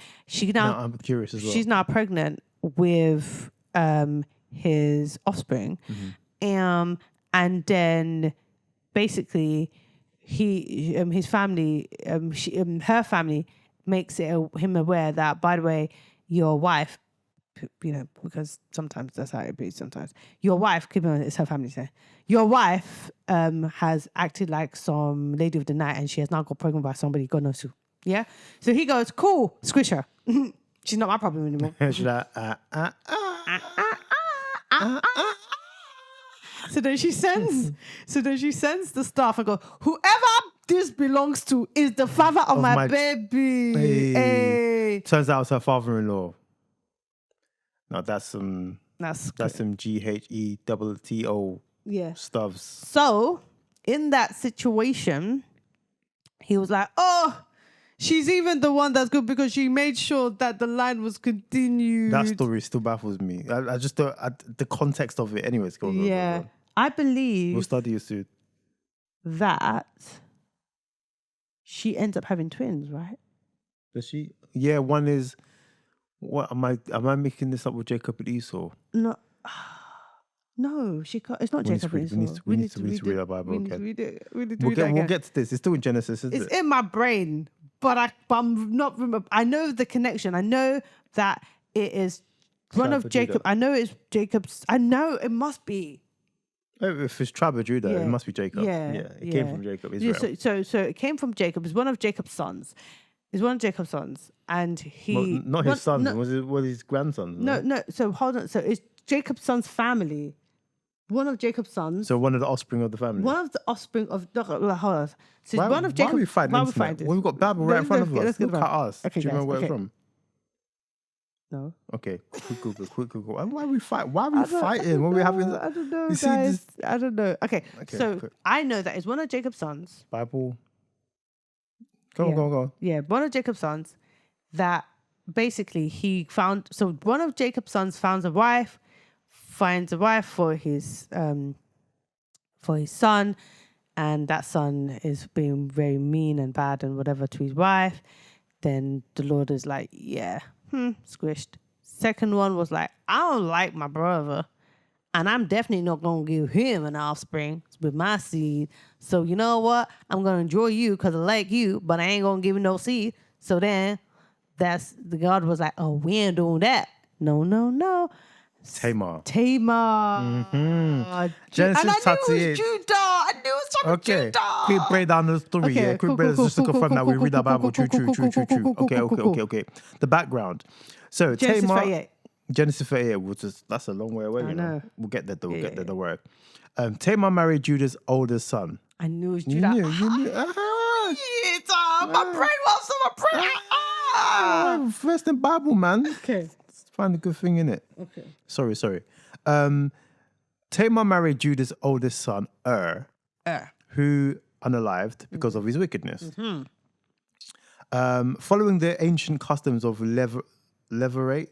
Speaker 2: curious as well.
Speaker 1: She's now pregnant with his offspring.
Speaker 2: Mm-hmm.
Speaker 1: And then basically his family, her family makes him aware that, by the way, your wife, because sometimes that's how it be. Sometimes your wife, it's her family say, your wife has acted like some lady of the night, and she has now got pregnant by somebody God knows who. Yeah, so he goes, cool, squish her. She's not my problem anymore.
Speaker 2: She's like,
Speaker 1: So then she sends the staff and goes, whoever this belongs to is the father of my baby. Hey.
Speaker 2: Turns out it's her father-in-law. No, that's some GHETTO stuffs.
Speaker 1: So in that situation, he was like, oh, she's even the one that's good because she made sure that the line was continued.
Speaker 2: That story still baffles me. I just don't, the context of it. Anyways, go.
Speaker 1: I believe.
Speaker 2: We'll study you soon.
Speaker 1: that she ends up having twins, right?
Speaker 2: Does she? Yeah, one is. What am I making this up with Jacob and Esau?
Speaker 1: No. No, she can't. It's not Jacob and Esau.
Speaker 2: We need to read our Bible
Speaker 1: We need to
Speaker 2: again.
Speaker 1: read it. We need to read it again.
Speaker 2: We'll get to this. It's still in Genesis, isn't
Speaker 1: It's
Speaker 2: it?
Speaker 1: in my brain, but I'm not. I know the connection. I know that it is one of Jacob.
Speaker 2: Judah.
Speaker 1: I know it's Jacob's. I know it must be.
Speaker 2: If it's tribe of Judah, it must be Jacob.
Speaker 1: Yeah,
Speaker 2: It came from Jacob, Israel.
Speaker 1: So it came from Jacob. It's one of Jacob's sons. It's one of Jacob's sons, and he
Speaker 2: not his son. Was his grandson?
Speaker 1: No. So hold on. So it's Jacob's son's family. One of Jacob's sons.
Speaker 2: So one of the offspring of the family.
Speaker 1: One of the offspring of. Hold on. So
Speaker 2: why,
Speaker 1: one of Jacob.
Speaker 2: Why are we fighting? We've got Bible right in front of us. Look at us.
Speaker 1: Okay,
Speaker 2: do you remember where it's from?
Speaker 1: No.
Speaker 2: Okay. Quick Google. Why are we fighting? Why are we fighting? When we having?
Speaker 1: I don't know,
Speaker 2: you
Speaker 1: guys.
Speaker 2: See this?
Speaker 1: I don't know. Okay. So
Speaker 2: quick.
Speaker 1: I know that it's one of Jacob's sons.
Speaker 2: Bible. Go on.
Speaker 1: Yeah, one of Jacob's sons that basically he found. So one of Jacob's sons finds a wife for his son, and that son is being very mean and bad and whatever to his wife. Then the Lord is like, squished. Second one was like, I don't like my brother, and I'm definitely not going to give him an offspring with my seed. So you know what? I'm going to enjoy you because I like you, but I ain't going to give you no seed. So then the God was like, oh, we ain't doing that. No.
Speaker 2: Tamar.
Speaker 1: Mm-hmm.
Speaker 2: Genesis
Speaker 1: and I
Speaker 2: 38.
Speaker 1: knew it was Judah. I knew it was from Judah.
Speaker 2: Quick break down the story.
Speaker 1: Okay,
Speaker 2: Quick
Speaker 1: cool,
Speaker 2: break
Speaker 1: cool,
Speaker 2: just to
Speaker 1: cool,
Speaker 2: confirm
Speaker 1: cool,
Speaker 2: that we
Speaker 1: cool,
Speaker 2: read the Bible.
Speaker 1: cool,
Speaker 2: True.
Speaker 1: cool.
Speaker 2: Okay. The background. So
Speaker 1: Genesis
Speaker 2: Tamar.
Speaker 1: 38.
Speaker 2: Genesis 38, that's a long way away.
Speaker 1: I know.
Speaker 2: We'll get there though. We'll get there. Don't worry. Tamar married Judah's oldest son.
Speaker 1: I knew it was Judah.
Speaker 2: You knew.
Speaker 1: My brain was on my brain.
Speaker 2: First in Bible, man.
Speaker 1: Okay.
Speaker 2: Find a good thing in it.
Speaker 1: Okay.
Speaker 2: Sorry. Tamar married Judah's oldest son, who unalived because of his wickedness. Following the ancient customs of Levirate.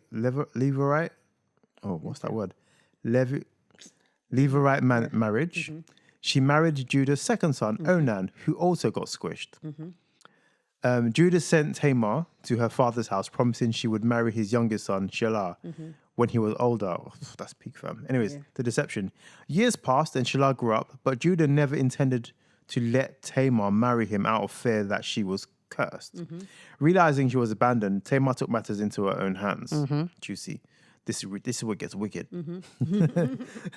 Speaker 2: Oh, what's that word? Levirate marriage. She married Judah's second son, Onan, who also got squished. Judah sent Tamar to her father's house, promising she would marry his youngest son, Shiloh, when he was older. Oh, that's peak fam. Anyways, the deception. Years passed and Shiloh grew up, but Judah never intended to let Tamar marry him out of fear that she was cursed. Realizing she was abandoned, Tamar took matters into her own hands. Juicy. This is what gets wicked.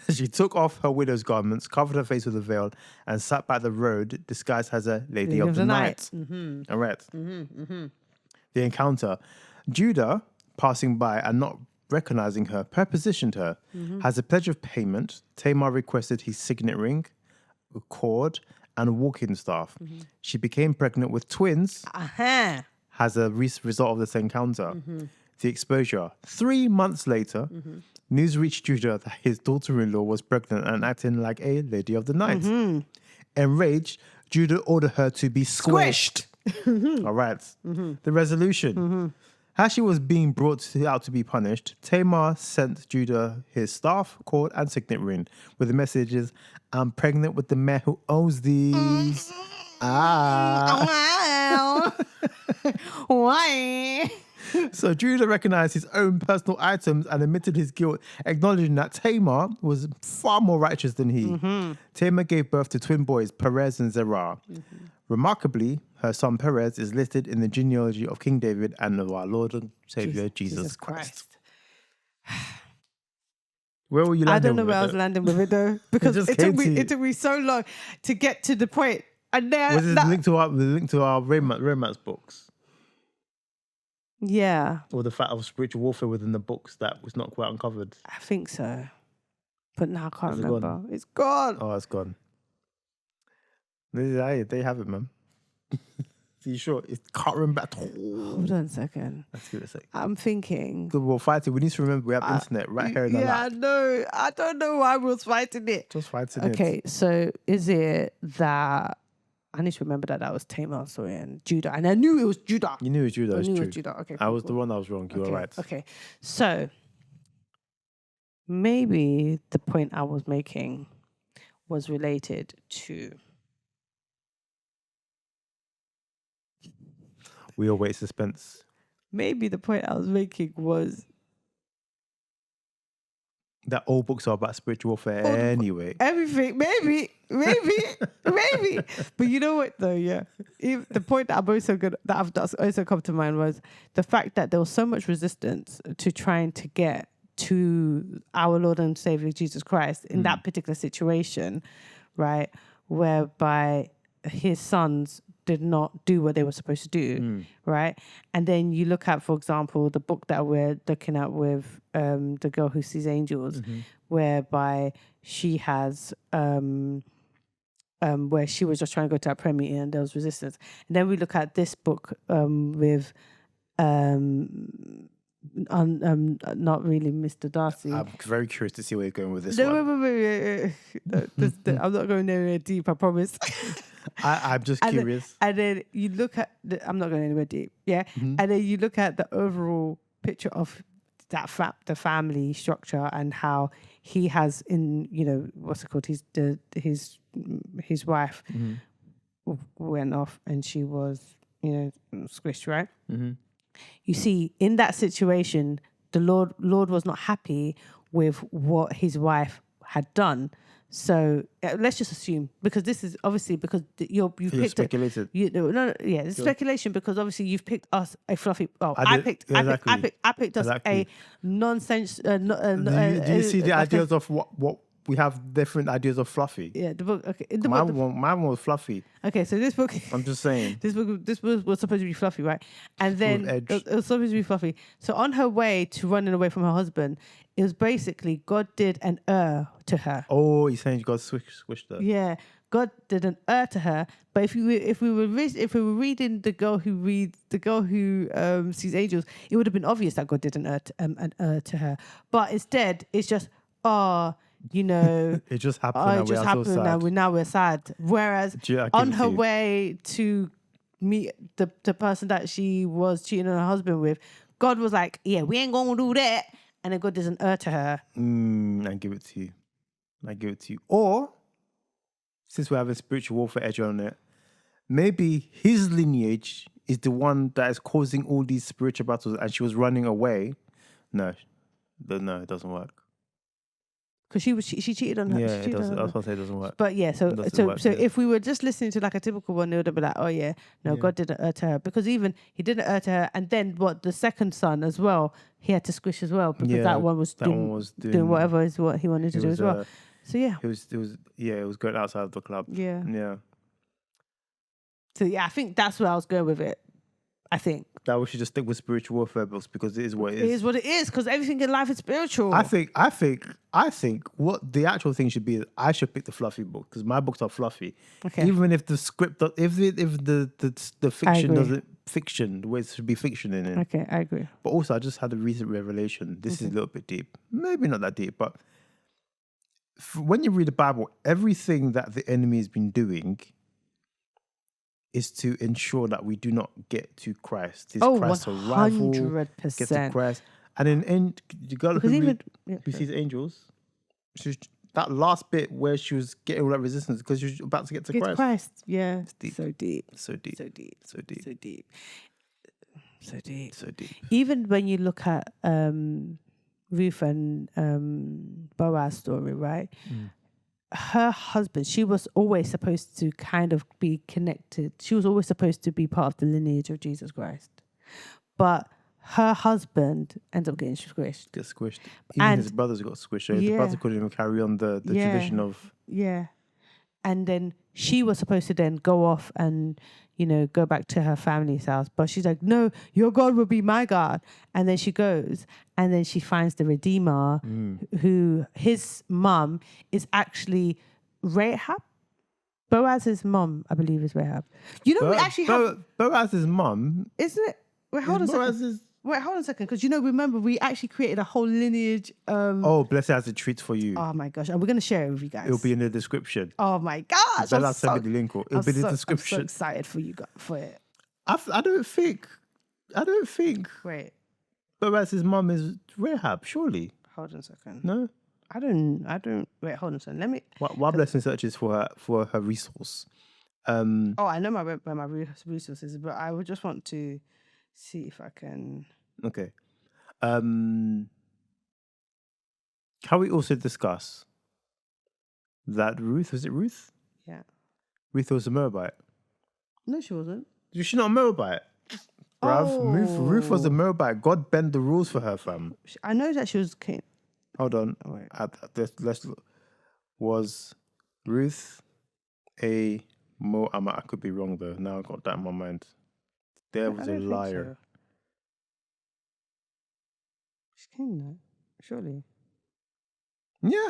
Speaker 2: She took off her widow's garments, covered her face with a veil, and sat by the road disguised as a lady of the night. All right. The encounter. Judah, passing by and not recognizing her, prepositioned her. As a pledge of payment, Tamar requested his signet ring, a cord, and a walking staff. She became pregnant with twins as a result of this encounter. The exposure. 3 months later, news reached Judah that his daughter-in-law was pregnant and acting like a lady of the night. Enraged, Judah ordered her to be squished. All right. The resolution. As she was being brought out to be punished, Tamar sent Judah his staff, cord, and signet ring with the messages, I'm pregnant with the man who owns these.
Speaker 1: Why?
Speaker 2: So Judah recognized his own personal items and admitted his guilt, acknowledging that Tamar was far more righteous than he. Tamar gave birth to twin boys, Perez and Zerah. Remarkably, her son Perez is listed in the genealogy of King David and of our Lord and Savior Jesus Christ. Where were you landing?
Speaker 1: I don't know where I was landing with it though, because it took me so long to get to the point. And then
Speaker 2: was this linked to our romance books?
Speaker 1: Yeah.
Speaker 2: Or the fact of spiritual warfare within the books that was not quite uncovered?
Speaker 1: I think so. But now I can't remember. It's gone.
Speaker 2: Oh, it's gone. There you have it, man. Are you sure? It can't remember at all.
Speaker 1: Hold on a second.
Speaker 2: Let's give it a sec.
Speaker 1: I'm thinking.
Speaker 2: Good, we'll fight it. We need to remember we have internet right here in the lap.
Speaker 1: Yeah, I know. I don't know why we was fighting it.
Speaker 2: Just fighting it.
Speaker 1: Okay, so is it that I need to remember that was Tamar, sorry, and Judah. And I knew it was Judah.
Speaker 2: You knew it was Judah.
Speaker 1: I knew
Speaker 2: it
Speaker 1: was Judah. Okay.
Speaker 2: I was the one that was wrong. You were right.
Speaker 1: Okay. So maybe the point I was making was related to
Speaker 2: We await suspense.
Speaker 1: Maybe the point I was making was
Speaker 2: that all books are about spiritual warfare anyway.
Speaker 1: Everything, maybe. But you know what though, yeah. The point that that's also come to mind was the fact that there was so much resistance to trying to get to our Lord and Savior Jesus Christ in that particular situation, right? Whereby his sons did not do what they were supposed to do, right? And then you look at, for example, the book that we're looking at with the girl who sees angels, whereby she has where she was just trying to go to a prayer meeting and there was resistance. And then we look at this book with not really Mr. Darcy.
Speaker 2: I'm very curious to see where you're going with this
Speaker 1: one.
Speaker 2: Wait.
Speaker 1: I'm not going anywhere deep, I promise.
Speaker 2: I'm just curious.
Speaker 1: And then you look at I'm not going anywhere deep, yeah. And then you look at the overall picture of that the family structure and how he has what's it called? His wife went off and she was squished, right? You see, in that situation, the Lord was not happy with what his wife had done. So let's just assume, because this is obviously because you've picked
Speaker 2: speculated.
Speaker 1: It's speculation because obviously you've picked us a fluffy. Oh, I picked us a nonsense. Do
Speaker 2: you see the ideas of what we have different ideas of fluffy?
Speaker 1: Yeah, the book. Okay,
Speaker 2: mine was fluffy.
Speaker 1: Okay, so this book.
Speaker 2: I'm just saying.
Speaker 1: This book was supposed to be fluffy, right? And then it was supposed to be fluffy. So on her way to running away from her husband, it was basically God did an to her.
Speaker 2: Oh, you're saying God squished her?
Speaker 1: Yeah, God did an to her. But if we were reading the girl who sees angels, it would have been obvious that God did an to her. But instead, it's just
Speaker 2: it just happened.
Speaker 1: Now we're sad. Whereas on her way to meet the person that she was cheating on her husband with, God was like, "Yeah, we ain't gonna do that," and then God doesn't to her.
Speaker 2: I give it to you. Or since we're having spiritual warfare edge on it, maybe his lineage is the one that is causing all these spiritual battles, and she was running away. No, it doesn't work.
Speaker 1: Because she cheated on her.
Speaker 2: Yeah, it doesn't. I was going to say it doesn't work.
Speaker 1: But yeah, so if we were just listening to like a typical one, they would have been like, oh yeah, no, God didn't to her. Because even he didn't to her, and then the second son as well, he had to squish as well because that one was doing whatever is what he wanted to do as well. So yeah,
Speaker 2: it was going outside of the club.
Speaker 1: Yeah. So yeah, I think that's where I was going with it. I think
Speaker 2: that we should just stick with spiritual warfare books because it is what it is.
Speaker 1: It is what it is because everything in life is spiritual.
Speaker 2: I think what the actual thing should be is I should pick the fluffy book because my books are fluffy.
Speaker 1: Okay.
Speaker 2: Even if the script, if the fiction doesn't fiction, the way it should be fiction in it.
Speaker 1: Okay, I agree.
Speaker 2: But also, I just had a recent revelation. This is a little bit deep, maybe not that deep, but when you read the Bible, everything that the enemy has been doing is to ensure that we do not get to Christ. Is Christ's arrival,
Speaker 1: 100%.
Speaker 2: get to Christ. And then the girl who sees angels, that last bit where she was getting all that resistance because she was about to get to Christ.
Speaker 1: Yeah.
Speaker 2: It's deep.
Speaker 1: So deep.
Speaker 2: So deep.
Speaker 1: So deep.
Speaker 2: So deep.
Speaker 1: So deep. So deep.
Speaker 2: So deep.
Speaker 1: Even when you look at Ruth and Boaz's story, right? Her husband, she was always supposed to kind of be connected. She was always supposed to be part of the lineage of Jesus Christ. But her husband ends up getting squished.
Speaker 2: Gets squished. Even his brothers got squished. The brothers couldn't even carry on the tradition of...
Speaker 1: Yeah. And then she was supposed to then go off and, go back to her family's house. But she's like, no, your God will be my God. And then she goes and then she finds the Redeemer who his mum is actually Rahab. Boaz's mum, I believe, is Rahab. We actually have...
Speaker 2: Boaz's mum...
Speaker 1: Isn't it? Wait, hold on a second. Because, remember, we actually created a whole lineage...
Speaker 2: Blessed as a treat for you.
Speaker 1: Oh, my gosh. And we're going to share it with you guys.
Speaker 2: It'll be in the description.
Speaker 1: Oh, my gosh.
Speaker 2: Bella sent me the link. It'll be in the description.
Speaker 1: I'm so excited for you guys, for it.
Speaker 2: I don't think...
Speaker 1: Wait.
Speaker 2: Boaz's mum is Rahab, surely.
Speaker 1: Hold on a second.
Speaker 2: No?
Speaker 1: I don't... Wait, hold on a second. Let me...
Speaker 2: While Blessing searches for her resource,
Speaker 1: I know where my resources, but I would just want to see if I can.
Speaker 2: Okay. Can we also discuss that Ruth, was it Ruth?
Speaker 1: Yeah.
Speaker 2: Ruth was a Moabite.
Speaker 1: No, she wasn't.
Speaker 2: Was she not a Moabite? Bruv, Ruth was a
Speaker 1: Oh.
Speaker 2: Moabite. God bent the rules for her, fam.
Speaker 1: I know that she was king.
Speaker 2: Hold on.
Speaker 1: Oh, wait.
Speaker 2: Let's look. Was Ruth a I could be wrong though. Now I got that in my mind. There was
Speaker 1: I
Speaker 2: a
Speaker 1: don't think
Speaker 2: liar.
Speaker 1: so. She's king, though. Surely.
Speaker 2: Yeah,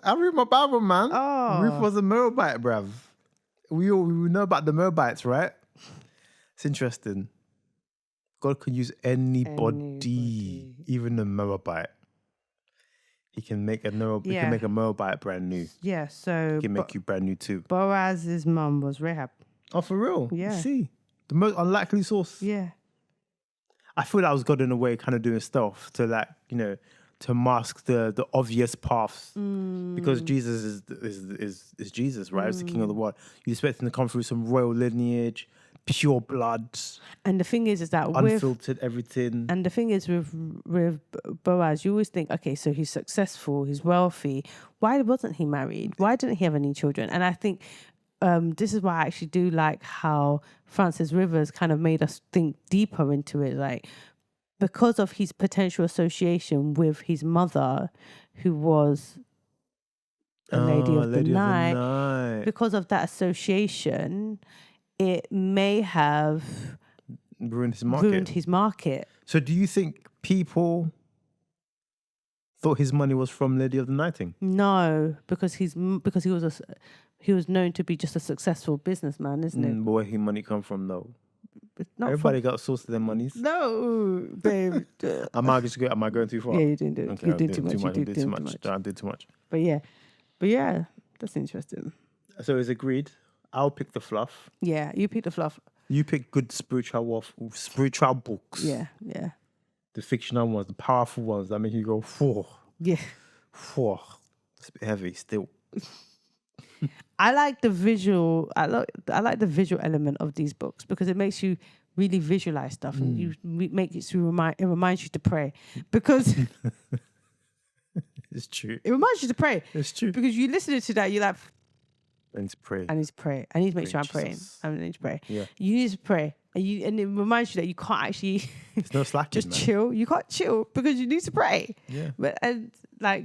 Speaker 2: I read my Bible, man.
Speaker 1: Oh.
Speaker 2: Ruth was a Moabite, bruv. We know about the Moabites, right? It's interesting. God can use anybody. Even a Moabite. He can make a Moabite brand new.
Speaker 1: Yeah, so
Speaker 2: He can make you brand new too.
Speaker 1: Boaz's mum was Rahab.
Speaker 2: Oh, for real?
Speaker 1: Yeah.
Speaker 2: You see, the most unlikely source.
Speaker 1: Yeah.
Speaker 2: I feel that was God in a way, kind of doing stealth to to mask the obvious paths, because Jesus is Jesus, right? He's the King of the world. You expect him to come through some royal lineage, pure blood,
Speaker 1: and the thing is that
Speaker 2: unfiltered everything.
Speaker 1: And the thing is with Boaz, you always think, okay, so he's successful, he's wealthy. Why wasn't he married? Why didn't he have any children? And I think this is why I actually do like how Francis Rivers kind of made us think deeper into it, like because of his potential association with his mother, who was a lady of the night. Because of that association, it may have
Speaker 2: ruined his market. So do you think people thought his money was from Lady of the Nighting?
Speaker 1: No, because he was known to be just a successful businessman, isn't it?
Speaker 2: But where his money come from, though? Everybody got a source of their monies.
Speaker 1: No, babe.
Speaker 2: Am I going too far?
Speaker 1: Yeah, you're doing
Speaker 2: Okay,
Speaker 1: you're doing too much. You're doing too much.
Speaker 2: I'm doing too much.
Speaker 1: But yeah, that's interesting.
Speaker 2: So it's agreed. I'll pick the fluff.
Speaker 1: Yeah, you pick the fluff.
Speaker 2: You pick good spiritual books.
Speaker 1: Yeah.
Speaker 2: The fictional ones, the powerful ones that make you go, whoa.
Speaker 1: Yeah.
Speaker 2: Whoa. It's a bit heavy still.
Speaker 1: I like the visual. I like the visual element of these books because it makes you really visualize stuff, and it reminds you to pray because
Speaker 2: it's true.
Speaker 1: It reminds you to pray.
Speaker 2: It's true
Speaker 1: because you listen to that, you're like,
Speaker 2: I need to pray.
Speaker 1: I need to pray. I need to make sure I'm praying. I need to pray.
Speaker 2: Yeah.
Speaker 1: You need to pray, and it reminds you that you can't actually.
Speaker 2: It's no slacking.
Speaker 1: Just chill. You can't chill because you need to pray.
Speaker 2: Yeah.
Speaker 1: But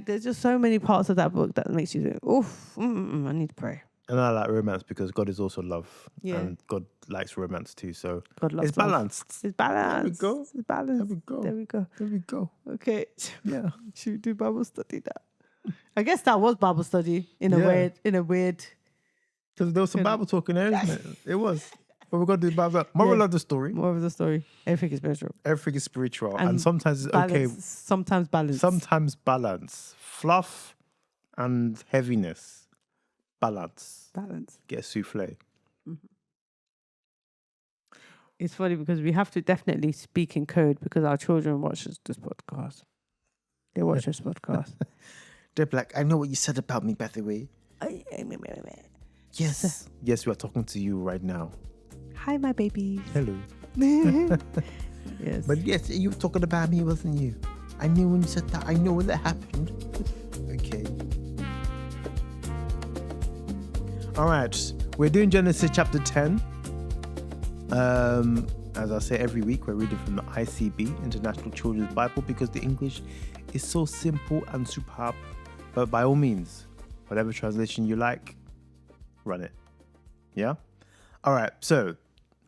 Speaker 1: there's just so many parts of that book that makes you think, oof, I need to pray.
Speaker 2: And I like romance because God is also love.
Speaker 1: Yeah.
Speaker 2: And God likes romance too. So
Speaker 1: God loves
Speaker 2: it's balanced.
Speaker 1: It's balanced.
Speaker 2: There we go.
Speaker 1: It's balanced.
Speaker 2: There we go.
Speaker 1: There we go.
Speaker 2: There we go.
Speaker 1: Okay.
Speaker 2: Yeah.
Speaker 1: Should we do Bible study now? I guess that was Bible study in a weird.
Speaker 2: Because there was some Bible talk in there, isn't it? It was. But we're going to do Bible. Moral of the story.
Speaker 1: More of the story. Everything is spiritual.
Speaker 2: Everything is spiritual. And sometimes it's
Speaker 1: balance,
Speaker 2: okay.
Speaker 1: Sometimes balance.
Speaker 2: Sometimes balance. Fluff and heaviness. Balance. Get a souffle.
Speaker 1: Mm-hmm. It's funny because we have to definitely speak in code because our children watch this podcast. They watch this podcast.
Speaker 2: They're like, I know what you said about me, by the way. Yes. Yes, we are talking to you right now.
Speaker 1: Hi, my babies.
Speaker 2: Hello.
Speaker 1: Yes.
Speaker 2: But yes, you were talking about me, wasn't you? I knew when you said that. I know when that happened. Okay. All right. We're doing Genesis chapter 10. As I say every week, we're reading from the ICB, International Children's Bible, because the English is so simple and superb. But by all means, whatever translation you like, run it. Yeah? All right. So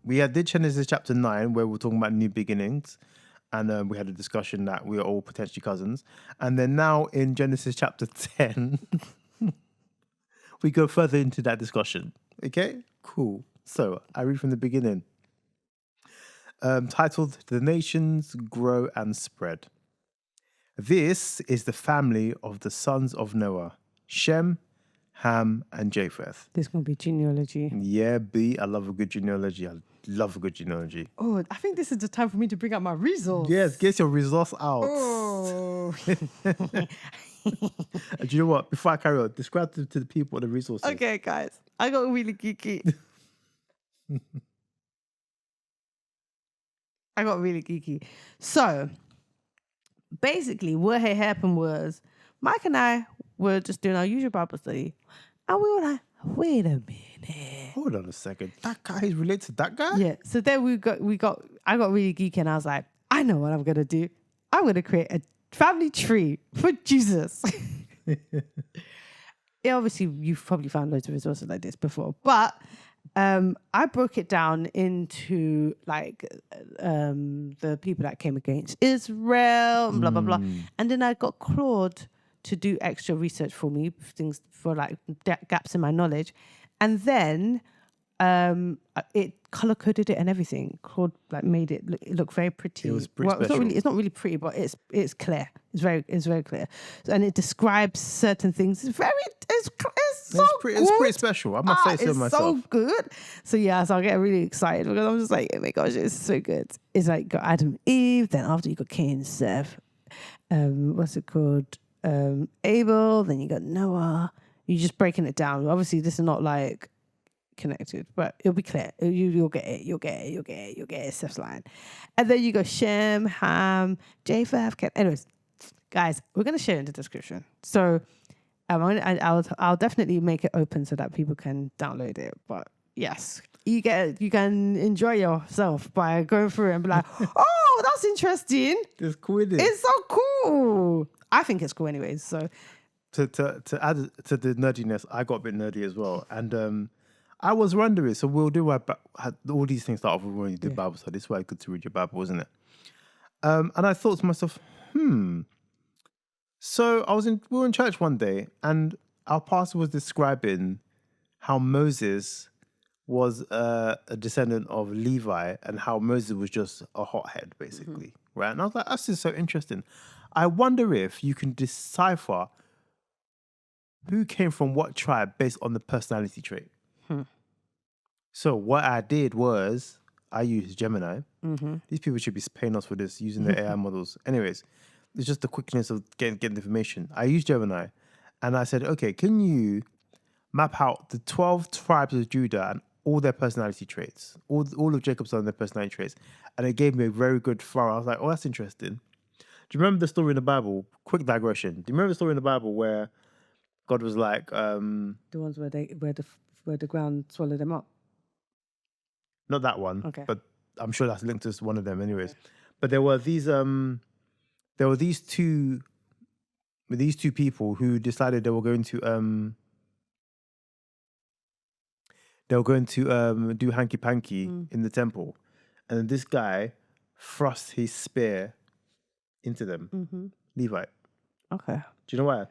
Speaker 2: we did Genesis chapter 9, where we're talking about new beginnings. And we had a discussion that we are all potentially cousins. And then now in Genesis chapter 10, we go further into that discussion. Okay? Cool. So I read from the beginning. Titled, The Nations Grow and Spread. This is the family of the sons of Noah, Shem, Ham, and Japheth.
Speaker 1: This is going to be genealogy.
Speaker 2: Yeah, B. I love a good genealogy.
Speaker 1: Oh, I think this is the time for me to bring out my resource.
Speaker 2: Yes, get your resource out.
Speaker 1: Oh.
Speaker 2: Do you know what? Before I carry on, describe to the people the resources.
Speaker 1: Okay, guys. I got really geeky. I got really geeky. So basically, what had happened was Mike and I were just doing our usual Bible study, and we were like, "Wait a minute,
Speaker 2: Hold on a second. That guy is related to that guy?
Speaker 1: yeah." So then I got really geeky, and I was like, "I know what I'm gonna do. I'm gonna create a family tree for Jesus." Yeah, obviously, you've probably found loads of resources like this before, but I broke it down into like the people that came against Israel and blah blah blah, and then I got Claude to do extra research for me, things for like gaps in my knowledge, and then it color coded it and everything. Claude like made it look very pretty.
Speaker 2: It was pretty
Speaker 1: Well,
Speaker 2: special.
Speaker 1: it's not really pretty, but it's clear. It's very clear, and it describes certain things. It's so
Speaker 2: It's
Speaker 1: good.
Speaker 2: pretty special. I must say so
Speaker 1: it's
Speaker 2: myself.
Speaker 1: so good. So yeah, so I get really excited because I'm just like, oh my gosh, it's so good. It's like got Adam and Eve, then after you got Cain and Seth. What's it called? Abel, then you got Noah. You're just breaking it down. Obviously, this is not like connected, but it'll be clear. You'll get it. You'll get it. Seth's line. And then you go Shem, Ham, Japheth. Anyways, guys, we're going to share it in the description. So I'll definitely make it open so that people can download it. But yes, you can enjoy yourself by going through it and be like, oh, that's interesting.
Speaker 2: It's cool, isn't it?
Speaker 1: It's so cool. I think it's cool anyways. So
Speaker 2: to add to the nerdiness, I got a bit nerdy as well. And I was wondering, so we'll do all these things start off when you do Bible study. It's why it's good to read your Bible, isn't it? And I thought to myself, So we were in church one day, and our pastor was describing how Moses was a descendant of Levi, and how Moses was just a hothead, basically, right? And I was like, that's just so interesting. I wonder if you can decipher who came from what tribe based on the personality trait. So what I did was I used Gemini. These people should be paying us for this, using the AI models. Anyways, it's just the quickness of getting information. I used Gemini, and I said, okay, can you map out the 12 tribes of Judah and all their personality traits, all of Jacob's son and their personality traits? And it gave me a very good thorough. I was like, oh, that's interesting. Do you remember the story in the Bible? Quick digression. Do you remember the story in the Bible where God was like,
Speaker 1: the ones where the ground swallowed them up?
Speaker 2: Not that one,
Speaker 1: okay,
Speaker 2: but I'm sure that's linked to one of them, anyways. Okay. But there were these two people who decided they were going to do hanky panky in the temple, and this guy thrust his spear into them. Levite.
Speaker 1: Okay.
Speaker 2: Do you know why?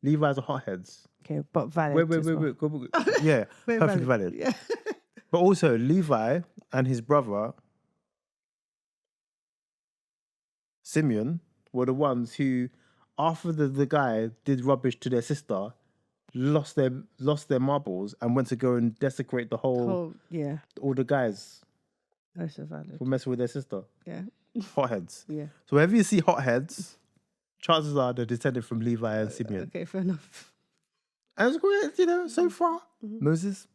Speaker 2: Levites are hotheads.
Speaker 1: Okay, but valid.
Speaker 2: Wait. Yeah, perfectly valid.
Speaker 1: Yeah.
Speaker 2: But also, Levi and his brother, Simeon, were the ones who, after the guy did rubbish to their sister, lost their marbles and went to go and desecrate all the guys.
Speaker 1: That's so valid.
Speaker 2: For messing with their sister.
Speaker 1: Yeah.
Speaker 2: Hotheads.
Speaker 1: Yeah.
Speaker 2: So whenever you see hotheads, chances are they're descended from Levi and Simeon.
Speaker 1: Okay, fair enough.
Speaker 2: And it's great, so far, Moses.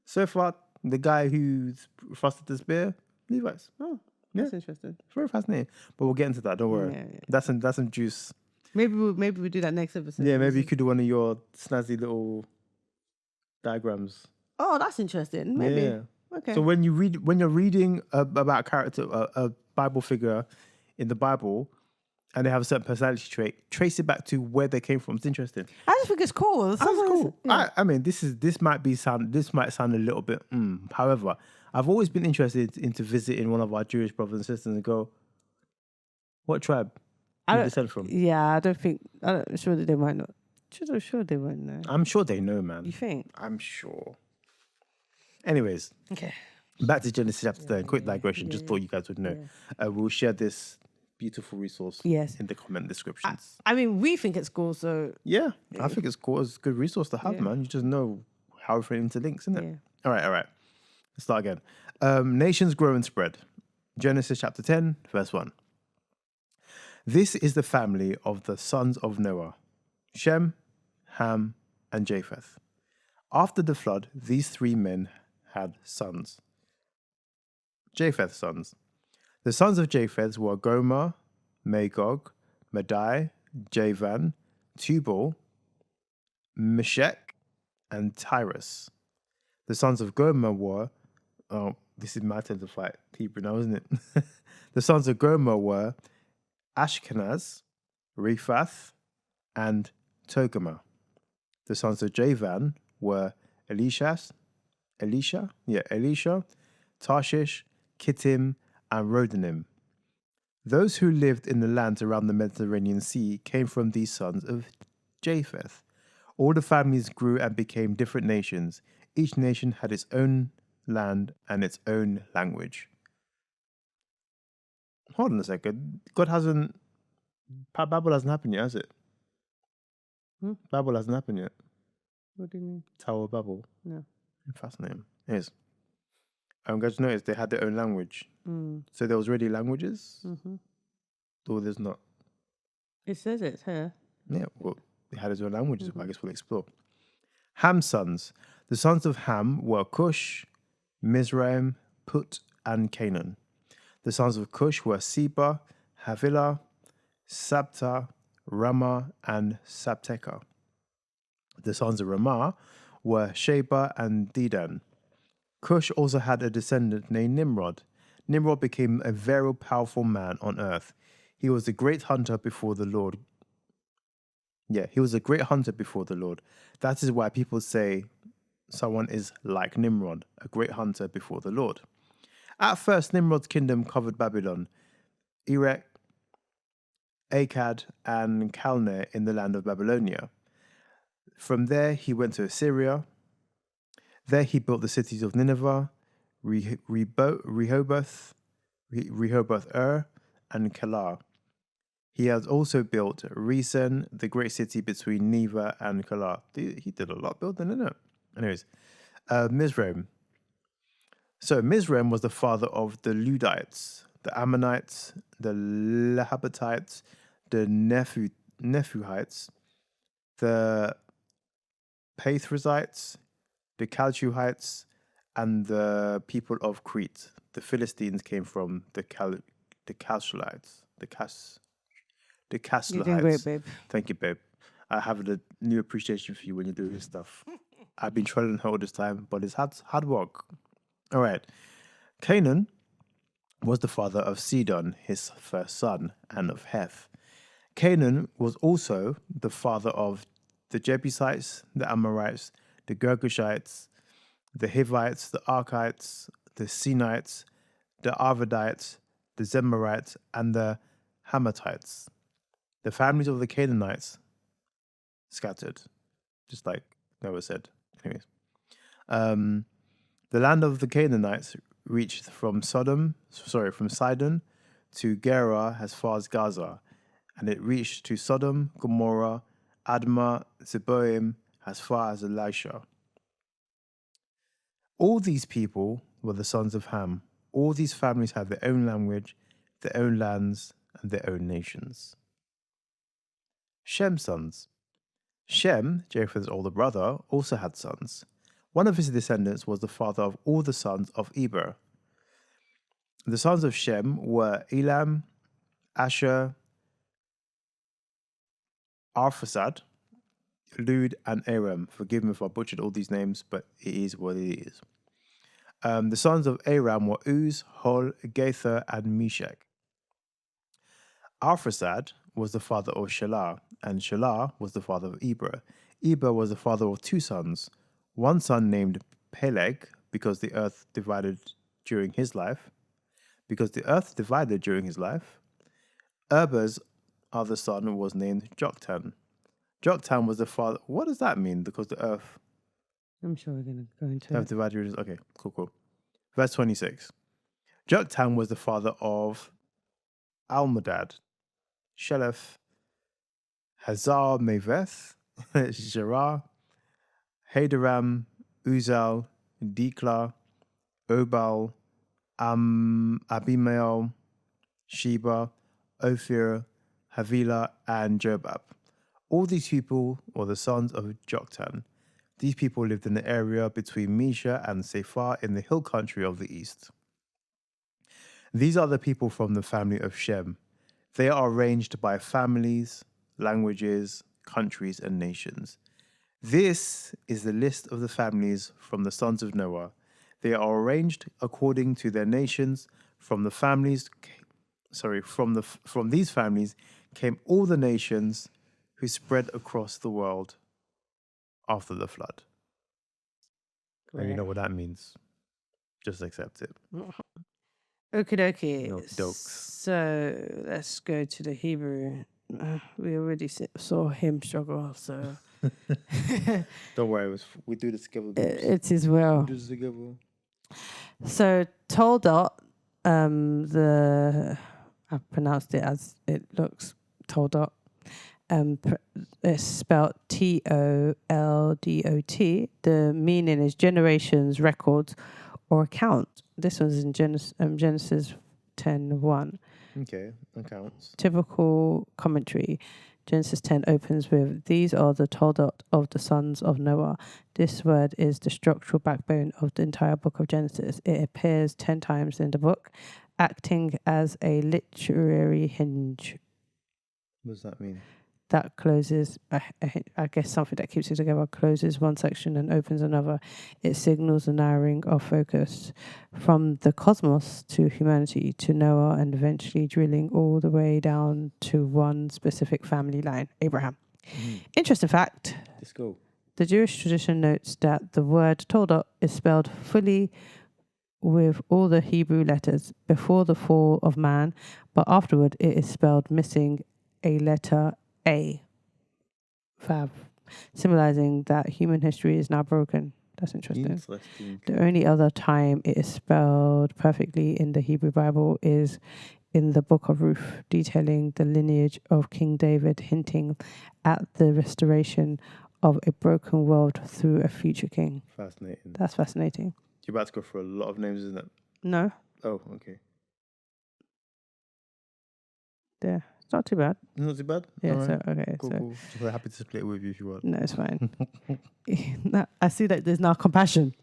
Speaker 2: So far, the guy who's thrusted the spear, Levi's.
Speaker 1: Oh, that's interesting.
Speaker 2: It's very fascinating. But we'll get into that. Don't worry.
Speaker 1: Yeah.
Speaker 2: That's some juice.
Speaker 1: Maybe we'll do that next episode.
Speaker 2: Yeah, maybe you could do one of your snazzy little diagrams.
Speaker 1: Oh, that's interesting. Maybe.
Speaker 2: Yeah.
Speaker 1: Okay.
Speaker 2: So when you're reading about a character, a Bible figure in the Bible, and they have a certain personality trait, trace it back to where they came from. It's interesting.
Speaker 1: I just think it's cool.
Speaker 2: That's cool. Yeah. I mean, this might sound a little bit. However, I've always been interested into visiting one of our Jewish brothers and sisters and go, what tribe do you descend from?
Speaker 1: Yeah, I'm sure that they might not. I'm sure they won't know.
Speaker 2: I'm sure they know, man.
Speaker 1: You think?
Speaker 2: I'm sure. Anyways.
Speaker 1: Okay.
Speaker 2: Back to Genesis chapter 10. Quick digression. Just thought you guys would know. Yeah. We'll share this beautiful resource in the comment descriptions.
Speaker 1: I mean, we think it's cool, so...
Speaker 2: Yeah, I think it's cool. It's a good resource to have, man. You just know how everything interlinks, isn't it? Yeah. All right. Let's start again. Nations grow and spread. Genesis chapter 10, verse 1. This is the family of the sons of Noah, Shem, Ham, and Japheth. After the flood, these three men had sons. Japheth's sons. The sons of Japheth were Gomer, Magog, Madai, Javan, Tubal, Meshech, and Tyrus. The sons of Gomer were, oh, this is my turn to fight Hebrew now, isn't it? The sons of Gomer were Ashkenaz, Rephath, and Togarmah. The sons of Javan were Elisha, Tarshish, Kittim, and Rodanim. Those who lived in the lands around the Mediterranean Sea came from these sons of Japheth. All the families grew and became different nations. Each nation had its own land and its own language. Hold on a second. Babel hasn't happened yet, has it? Babel hasn't happened yet.
Speaker 1: What do you mean?
Speaker 2: Tower of Babel.
Speaker 1: No.
Speaker 2: Fascinating. Yes. Guys, noticed they had their own language. So there was already languages? Mm-hmm. Or there's not?
Speaker 1: It says it's here.
Speaker 2: Yeah, well, they had his own languages, but I guess we'll explore. Ham's sons. The sons of Ham were Cush, Mizraim, Put, and Canaan. The sons of Cush were Seba, Havilah, Sabta, Ramah, and Sabteka. The sons of Ramah were Sheba and Dedan. Cush also had a descendant named Nimrod. Nimrod became a very powerful man on earth. He was a great hunter before the Lord. Yeah, he was a great hunter before the Lord. That is why people say someone is like Nimrod, a great hunter before the Lord. At first, Nimrod's kingdom covered Babylon, Erech, Akkad, and Calneh in the land of Babylonia. From there, he went to Assyria. There, he built the cities of Nineveh, Rehoboth, and Calah. He has also built Resen, the great city between Neva and Calah. He did a lot building, didn't it? Anyways, Mizraim. So Mizraim was the father of the Ludites, the Ammonites, the Lehabatites, the Nephites, the Pathrazites, the Calchuhites, and the people of Crete. The Philistines came from the Cashlites.
Speaker 1: You're doing great, babe.
Speaker 2: Thank you, babe. I have a new appreciation for you when you do this stuff. I've been trolling her all this time, but it's hard work. All right. Canaan was the father of Sidon, his first son, and of Heth. Canaan was also the father of the Jebusites, the Amorites, the Girgashites, the Hivites, the Arkites, the Sinites, the Arvadites, the Zemarites, and the Hamathites. The families of the Canaanites scattered, just like Noah said. Anyways, the land of the Canaanites reached from Sidon to Gerar as far as Gaza, and it reached to Sodom, Gomorrah, Admah, Zeboim as far as Elisha. All these people were the sons of Ham. All these families had their own language, their own lands, and their own nations. Shem's sons. Shem, Japheth's older brother, also had sons. One of his descendants was the father of all the sons of Eber. The sons of Shem were Elam, Asher, Arphaxad, Lud, and Aram. Forgive me if I butchered all these names, but it is what it is. The sons of Aram were Uz, Hol, Gaither, and Meshach. Arphaxad was the father of Shelah, and Shelah was the father of Eber. Eber was the father of two sons. One son named Peleg, because the earth divided during his life. Eber's other son was named Joktan. Joktan was the father. What does that mean? Because the earth.
Speaker 1: I'm sure we're going to go into
Speaker 2: it. Divided. Okay, cool. Verse 26. Joktan was the father of Almodad, Sheleph, Hazar Maveth, Jerah, Hadoram, Uzal, Dikla, Obal, Abimael, Sheba, Ophir, Havilah, and Jobab. All these people were the sons of Joktan. These people lived in the area between Mesha and Sephar in the hill country of the east. These are the people from the family of Shem. They are arranged by families, languages, countries, and nations. This is the list of the families from the sons of Noah. They are arranged according to their nations. From these families came all the nations who spread across the world after the flood. And you know what that means. Just accept it.
Speaker 1: Okie dokie.
Speaker 2: Okie dokes.
Speaker 1: So let's go to the Hebrew. We already saw him struggle, so
Speaker 2: Don't worry, we do this together.
Speaker 1: it is well.
Speaker 2: We do this together.
Speaker 1: So Toldot, I pronounced it as it looks, Toldot. It's spelled Toldot. The meaning is generations, records, or account. This one's in Genesis 10:1.
Speaker 2: Okay, accounts.
Speaker 1: Typical commentary. Genesis 10 opens with, "These are the Toldot of the sons of Noah." This word is the structural backbone of the entire book of Genesis. It appears 10 times in the book, acting as a literary hinge.
Speaker 2: What does that mean?
Speaker 1: That closes, I guess something that keeps it together, closes one section and opens another. It signals the narrowing of focus from the cosmos to humanity to Noah, and eventually drilling all the way down to one specific family line, Abraham. Interesting fact.
Speaker 2: Let's go.
Speaker 1: The Jewish tradition notes that the word Toldot is spelled fully with all the Hebrew letters before the fall of man, but afterward it is spelled missing a letter A, Vav, symbolizing that human history is now broken. That's interesting. The only other time it is spelled perfectly in the Hebrew Bible is in the book of Ruth, detailing the lineage of King David, hinting at the restoration of a broken world through a future king.
Speaker 2: Fascinating.
Speaker 1: That's fascinating.
Speaker 2: You're about to go for a lot of names, isn't it?
Speaker 1: No.
Speaker 2: Oh, okay.
Speaker 1: Yeah. It's not too bad.
Speaker 2: Not too bad?
Speaker 1: Yeah,
Speaker 2: right.
Speaker 1: so, okay.
Speaker 2: Cool,
Speaker 1: so.
Speaker 2: cool. Just happy to split it with you if you want.
Speaker 1: No, it's fine. No, I see that there's now compassion.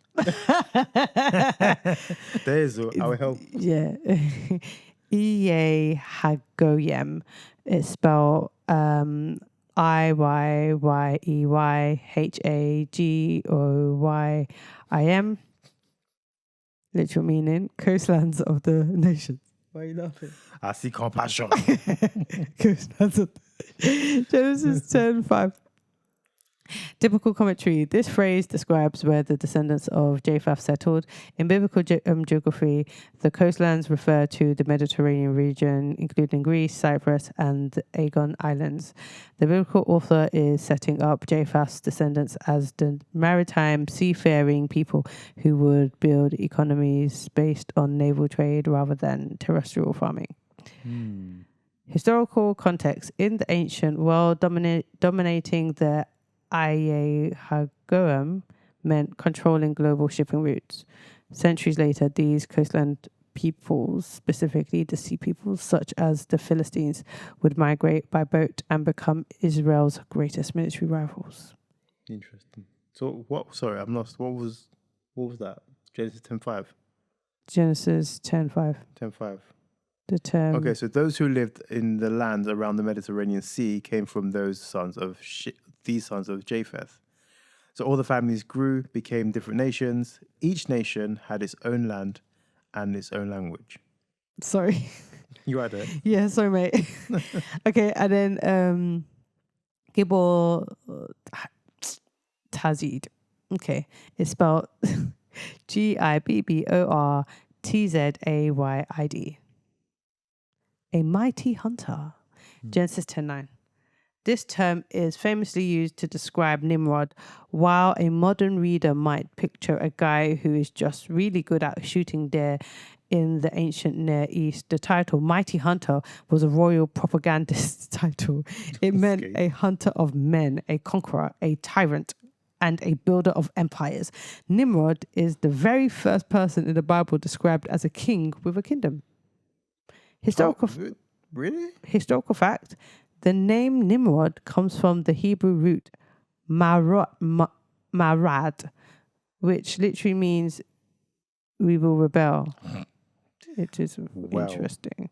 Speaker 2: There is, I will help.
Speaker 1: Yeah. Hagoyem. It's spelled Iyyeyhagoyim. Literal meaning, coastlands of the nations. Why are you laughing?
Speaker 2: I see compassion.
Speaker 1: Coastlands of Genesis 10:5. Typical commentary. This phrase describes where the descendants of Japheth settled. In biblical geography, the coastlands refer to the Mediterranean region, including Greece, Cyprus, and the Aegean Islands. The biblical author is setting up Japheth's descendants as the maritime seafaring people who would build economies based on naval trade rather than terrestrial farming. Historical context. In the ancient world, dominating the Iyyeyhagoyim meant controlling global shipping routes. Centuries later, these coastland peoples, specifically the sea peoples such as the Philistines, would migrate by boat and become Israel's greatest military rivals.
Speaker 2: Interesting. So what? Sorry, I'm lost. What was that? Genesis 10:5.
Speaker 1: Genesis 10:5.
Speaker 2: 10:5.
Speaker 1: The term.
Speaker 2: Okay, so those who lived in the lands around the Mediterranean Sea came from these sons of Japheth. So all the families grew, became different nations. Each nation had its own land and its own language.
Speaker 1: Sorry.
Speaker 2: You had it.
Speaker 1: Yeah, sorry, mate. Okay, and then Gibor Tazid. Okay, it's spelled Gibbortzayd. A mighty hunter. Genesis 10:9. This term is famously used to describe Nimrod. While a modern reader might picture a guy who is just really good at shooting deer in the ancient Near East, the title Mighty Hunter was a royal propagandist title. It meant a hunter of men, a conqueror, a tyrant, and a builder of empires. Nimrod is the very first person in the Bible described as a king with a kingdom.
Speaker 2: Really?
Speaker 1: Historical fact. The name Nimrod comes from the Hebrew root marot, Marad, which literally means we will rebel. It is interesting.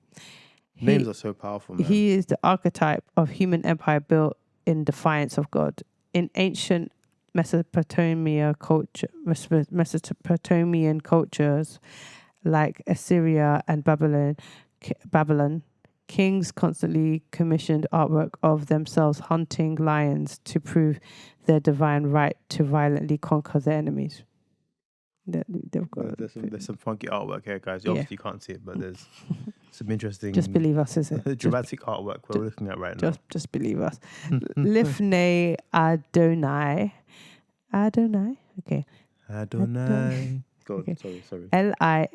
Speaker 2: Names are so powerful, man.
Speaker 1: He is the archetype of human empire built in defiance of God. In ancient Mesopotamian cultures like Assyria and Babylon, kings constantly commissioned artwork of themselves hunting lions to prove their divine right to violently conquer their enemies. They've got
Speaker 2: there's some funky artwork here, guys. You obviously can't see it, but there's some interesting.
Speaker 1: Just believe us, is it?
Speaker 2: Dramatic artwork we're looking at right now.
Speaker 1: Just believe us. Lifnei Adonai. Okay.
Speaker 2: Adonai. Go on.
Speaker 1: Okay.
Speaker 2: Sorry.
Speaker 1: Lifnei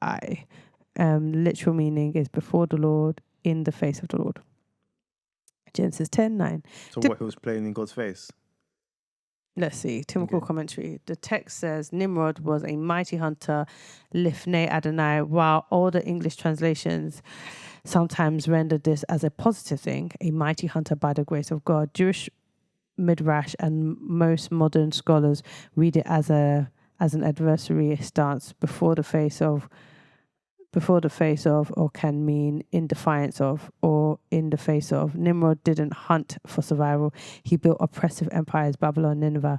Speaker 1: Adonai. Literal meaning is before the Lord, in the face of the Lord. Genesis 10:9.
Speaker 2: So what, he was playing in God's face?
Speaker 1: Let's see. Typical commentary. The text says Nimrod was a mighty hunter, Lifnei Adonai, while older English translations sometimes render this as a positive thing, a mighty hunter by the grace of God. Jewish midrash and most modern scholars read it as an adversary stance before the face of, or can mean in defiance of, or in the face of. Nimrod didn't hunt for survival. He built oppressive empires, Babylon, Nineveh,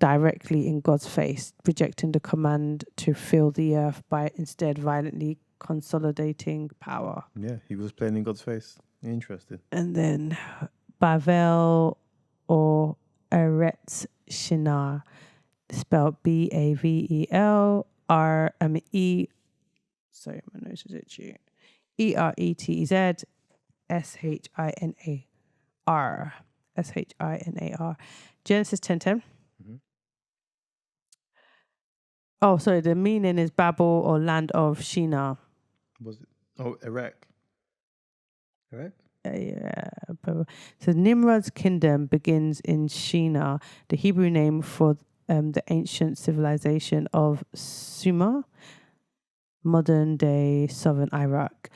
Speaker 1: directly in God's face, rejecting the command to fill the earth by instead violently consolidating power.
Speaker 2: Yeah, he was playing in God's face. Interesting.
Speaker 1: And then Bavel or Eretz Shinar, spelled Bavel sorry, my nose is itchy. Eretz Shinar. Genesis 10:10.
Speaker 2: Mm-hmm.
Speaker 1: Oh, sorry. The meaning is Babel or land of Shinar.
Speaker 2: Was it? Oh, Iraq.
Speaker 1: Yeah. So Nimrod's kingdom begins in Shinar, the Hebrew name for the ancient civilization of Sumer, modern day southern Iraq.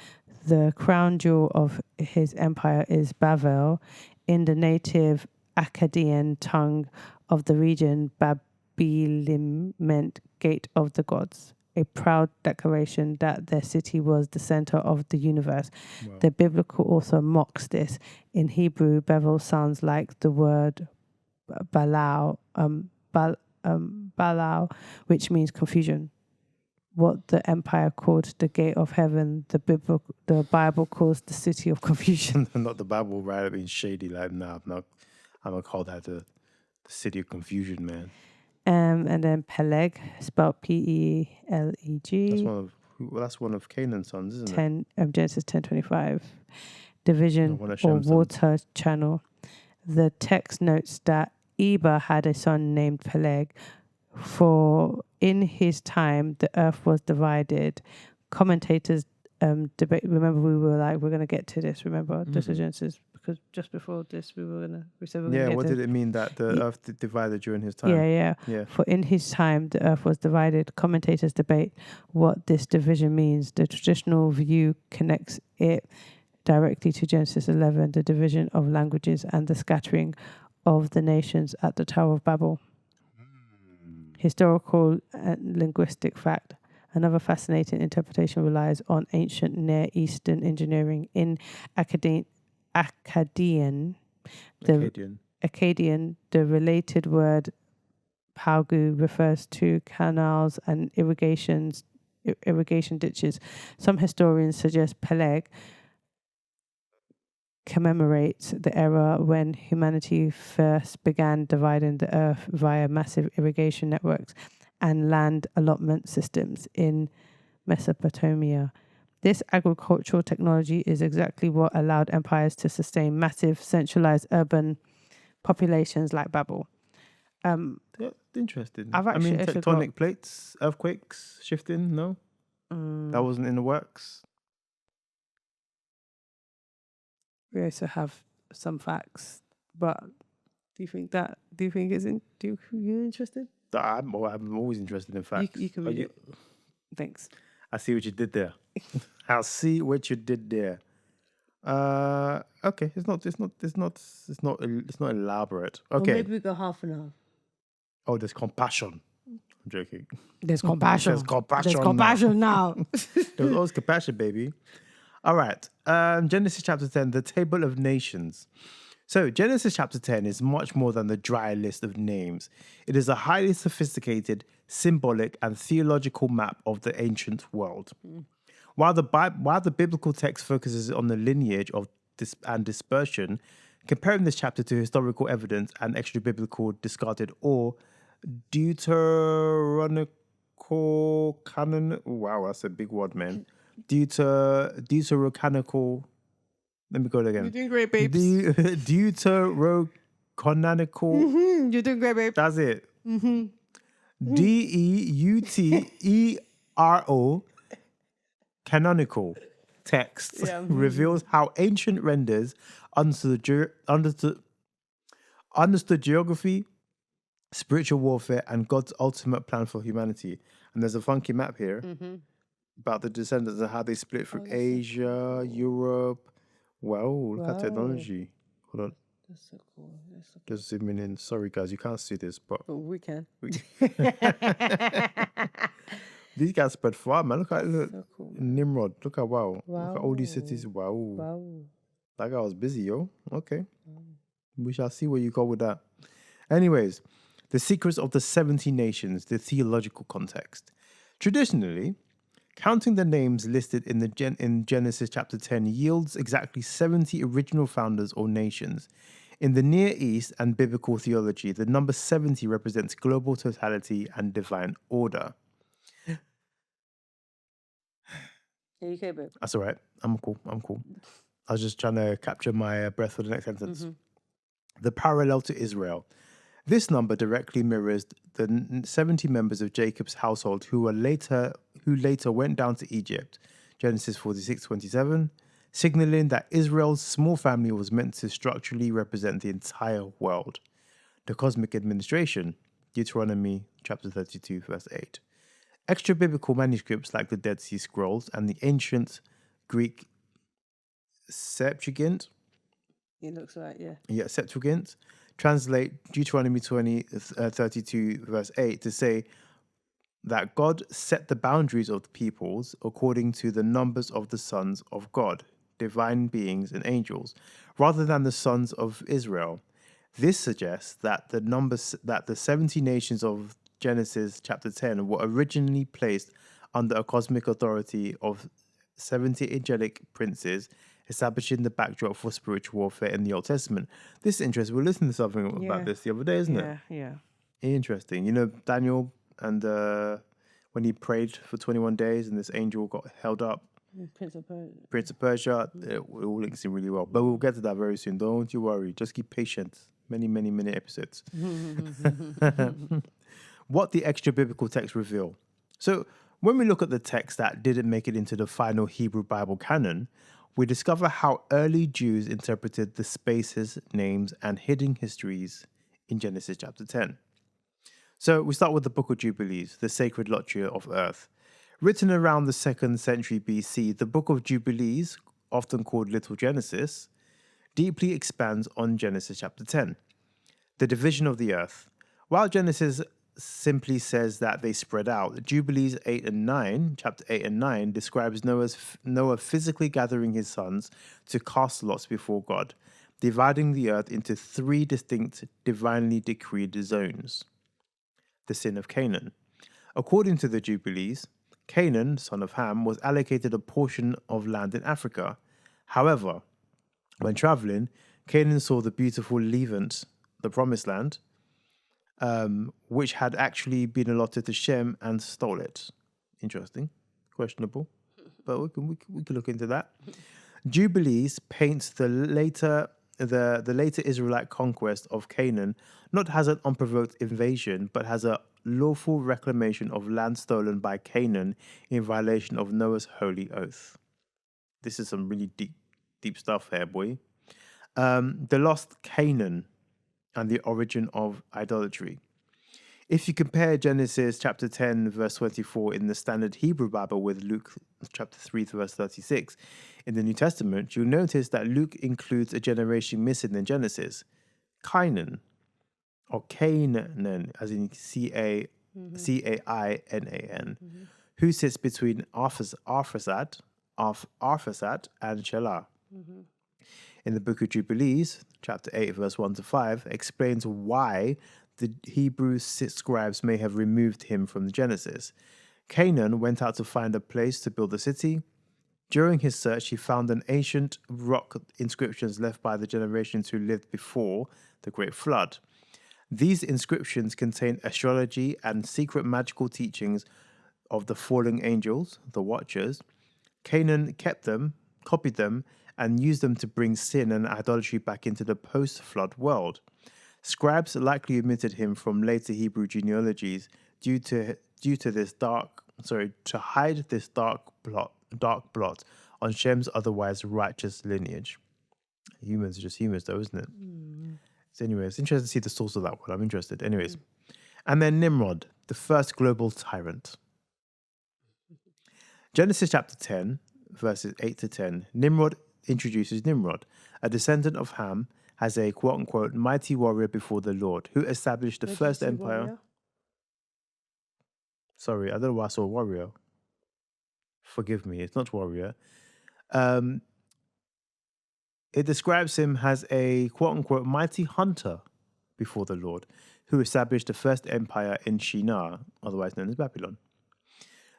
Speaker 1: The crown jewel of his empire is Bavel. In the native Akkadian tongue of the region, Babilim meant gate of the gods, a proud declaration that their city was the center of the universe. Wow. The biblical author mocks this. In Hebrew, Bavel sounds like the word Balau, which means confusion. What the empire called the gate of heaven, the Bible calls the city of confusion.
Speaker 2: Not the Bible, right? I mean, shady. Like, nah, I'm gonna call that the city of confusion, man.
Speaker 1: And then Peleg, spelled Peleg.
Speaker 2: That's one of Canaan's sons, isn't it?
Speaker 1: Genesis 10:25. Division or water channel. The text notes that Eber had a son named Peleg. For in his time, the earth was divided. Commentators debate. Remember, we were like, we're going to get to this. Remember, this is Genesis, because just before this, we said we were going to
Speaker 2: what did it mean that the earth divided during his time?
Speaker 1: Yeah. For in his time, the earth was divided. Commentators debate what this division means. The traditional view connects it directly to Genesis 11, the division of languages and the scattering of the nations at the Tower of Babel. Historical and linguistic fact. Another fascinating interpretation relies on ancient Near Eastern engineering. In Akkadian, the related word palgu refers to canals and irrigation ditches. Some historians suggest Peleg commemorates the era when humanity first began dividing the earth via massive irrigation networks and land allotment systems in Mesopotamia. This agricultural technology is exactly what allowed empires to sustain massive centralized urban populations like Babel.
Speaker 2: Interesting. Tectonic plates, earthquakes, shifting, no? That wasn't in the works.
Speaker 1: We also have some facts, but you're interested?
Speaker 2: I'm always interested in facts.
Speaker 1: You can read it. Thanks.
Speaker 2: I see what you did there. Okay. It's not elaborate.
Speaker 1: Or
Speaker 2: Okay.
Speaker 1: maybe we go half and half.
Speaker 2: Oh, there's compassion. I'm joking.
Speaker 1: There's compassion.
Speaker 2: There's compassion.
Speaker 1: There's compassion now.
Speaker 2: There's always compassion, baby. All right. Genesis chapter 10, the table of nations. So, Genesis chapter 10 is much more than the dry list of names. It is a highly sophisticated, symbolic, and theological map of the ancient world. While the biblical text focuses on the lineage of and dispersion, comparing this chapter to historical evidence and extra biblical discarded or deuterocanonical canon. Wow, that's a big word, man. Deuterocanonical. Let me go again.
Speaker 1: You're doing great, babes.
Speaker 2: Deuterocanonical.
Speaker 1: You're doing great, babe.
Speaker 2: That's it. Deutero canonical text reveals how ancient renders understood geography, spiritual warfare, and God's ultimate plan for humanity. And there's a funky map here about the descendants and how they split through Asia, Europe. Wow, look at technology. Hold on.
Speaker 1: That's so cool.
Speaker 2: Just zooming in. Sorry, guys, you can't see this, but
Speaker 1: we can.
Speaker 2: These guys spread far, man. Look at
Speaker 1: So cool.
Speaker 2: Nimrod. Look at Look at all these cities. Wow.
Speaker 1: Wow.
Speaker 2: That guy was busy, yo. Okay. We shall see where you go with that. Anyways, the secrets of the 70 nations, the theological context. Traditionally, counting the names listed in in Genesis chapter 10 yields exactly 70 original founders or nations. In the Near East and biblical theology, the number 70 represents global totality and divine order.
Speaker 1: Yeah, you okay, babe?
Speaker 2: That's all right. I'm cool. I was just trying to capture my breath for the next sentence. The parallel to Israel. This number directly mirrors the 70 members of Jacob's household who later went down to Egypt. Genesis 46:27, signaling that Israel's small family was meant to structurally represent the entire world. The cosmic administration. Deuteronomy chapter 32, verse 8. Extra biblical manuscripts like the Dead Sea Scrolls and the ancient Greek Septuagint.
Speaker 1: It looks right, yeah.
Speaker 2: Yeah, Septuagint translate Deuteronomy 32, verse 8 to say that God set the boundaries of the peoples according to the numbers of the sons of God, divine beings and angels, rather than the sons of Israel. This suggests that the 70 nations of Genesis chapter 10 were originally placed under a cosmic authority of 70 angelic princes, establishing the backdrop for spiritual warfare in the Old Testament. This is interesting. We were listening to something about this the other day, isn't it?
Speaker 1: Yeah.
Speaker 2: Interesting. You know, Daniel and when he prayed for 21 days and this angel got held up. Prince of Persia. It all links in really well. But we'll get to that very soon. Don't you worry. Just keep patient. Many, many, many episodes. What the extra biblical texts reveal. So when we look at the text that didn't make it into the final Hebrew Bible canon, we discover how early Jews interpreted the spaces, names, and hidden histories in Genesis chapter 10. So we start with the Book of Jubilees, the sacred lottery of earth. Written around the 2nd century BC, the Book of Jubilees, often called Little Genesis, deeply expands on Genesis chapter 10, the division of the earth. While Genesis simply says that they spread out, Jubilees chapter 8 and 9, describes Noah physically gathering his sons to cast lots before God, dividing the earth into 3 distinct divinely decreed zones. The sin of Canaan. According to the Jubilees, Canaan, son of Ham, was allocated a portion of land in Africa. However, when traveling, Canaan saw the beautiful Levant, the promised land, which had actually been allotted to Shem, and stole it. Interesting. Questionable. But we can look into that. Jubilees paints the later Israelite conquest of Canaan not as an unprovoked invasion, but as a lawful reclamation of land stolen by Canaan in violation of Noah's holy oath. This is some really deep stuff here, boy. The lost Canaan and the origin of idolatry. If you compare Genesis chapter 10, verse 24 in the Standard Hebrew Bible with Luke chapter 3 to verse 36 in the New Testament, you'll notice that Luke includes a generation missing in Genesis, Canaan, or Canaan, as in Cainan, who sits between Arphaxad and Shelah. In the book of Jubilees, chapter 8, verse 1 to 5, explains why the Hebrew scribes may have removed him from the Genesis. Canaan went out to find a place to build a city. During his search, he found an ancient rock inscriptions left by the generations who lived before the Great Flood. These inscriptions contain astrology and secret magical teachings of the fallen angels, the Watchers. Canaan kept them, copied them, and used them to bring sin and idolatry back into the post-flood world. Scribes likely omitted him from later Hebrew genealogies to hide this dark blot on Shem's otherwise righteous lineage. Humans are just humans, though, isn't it? So anyway, it's interesting to see the source of that one. I'm interested. Anyways. And then Nimrod, the first global tyrant. Genesis chapter 10, verses 8 to 10. Nimrod introduces Nimrod, a descendant of Ham, as a quote-unquote mighty warrior before the Lord, who established the first empire. Warrior? Sorry, I don't know why I saw warrior. Forgive me, it's not warrior. It describes him as a quote-unquote mighty hunter before the Lord, who established the first empire in Shinar, otherwise known as Babylon.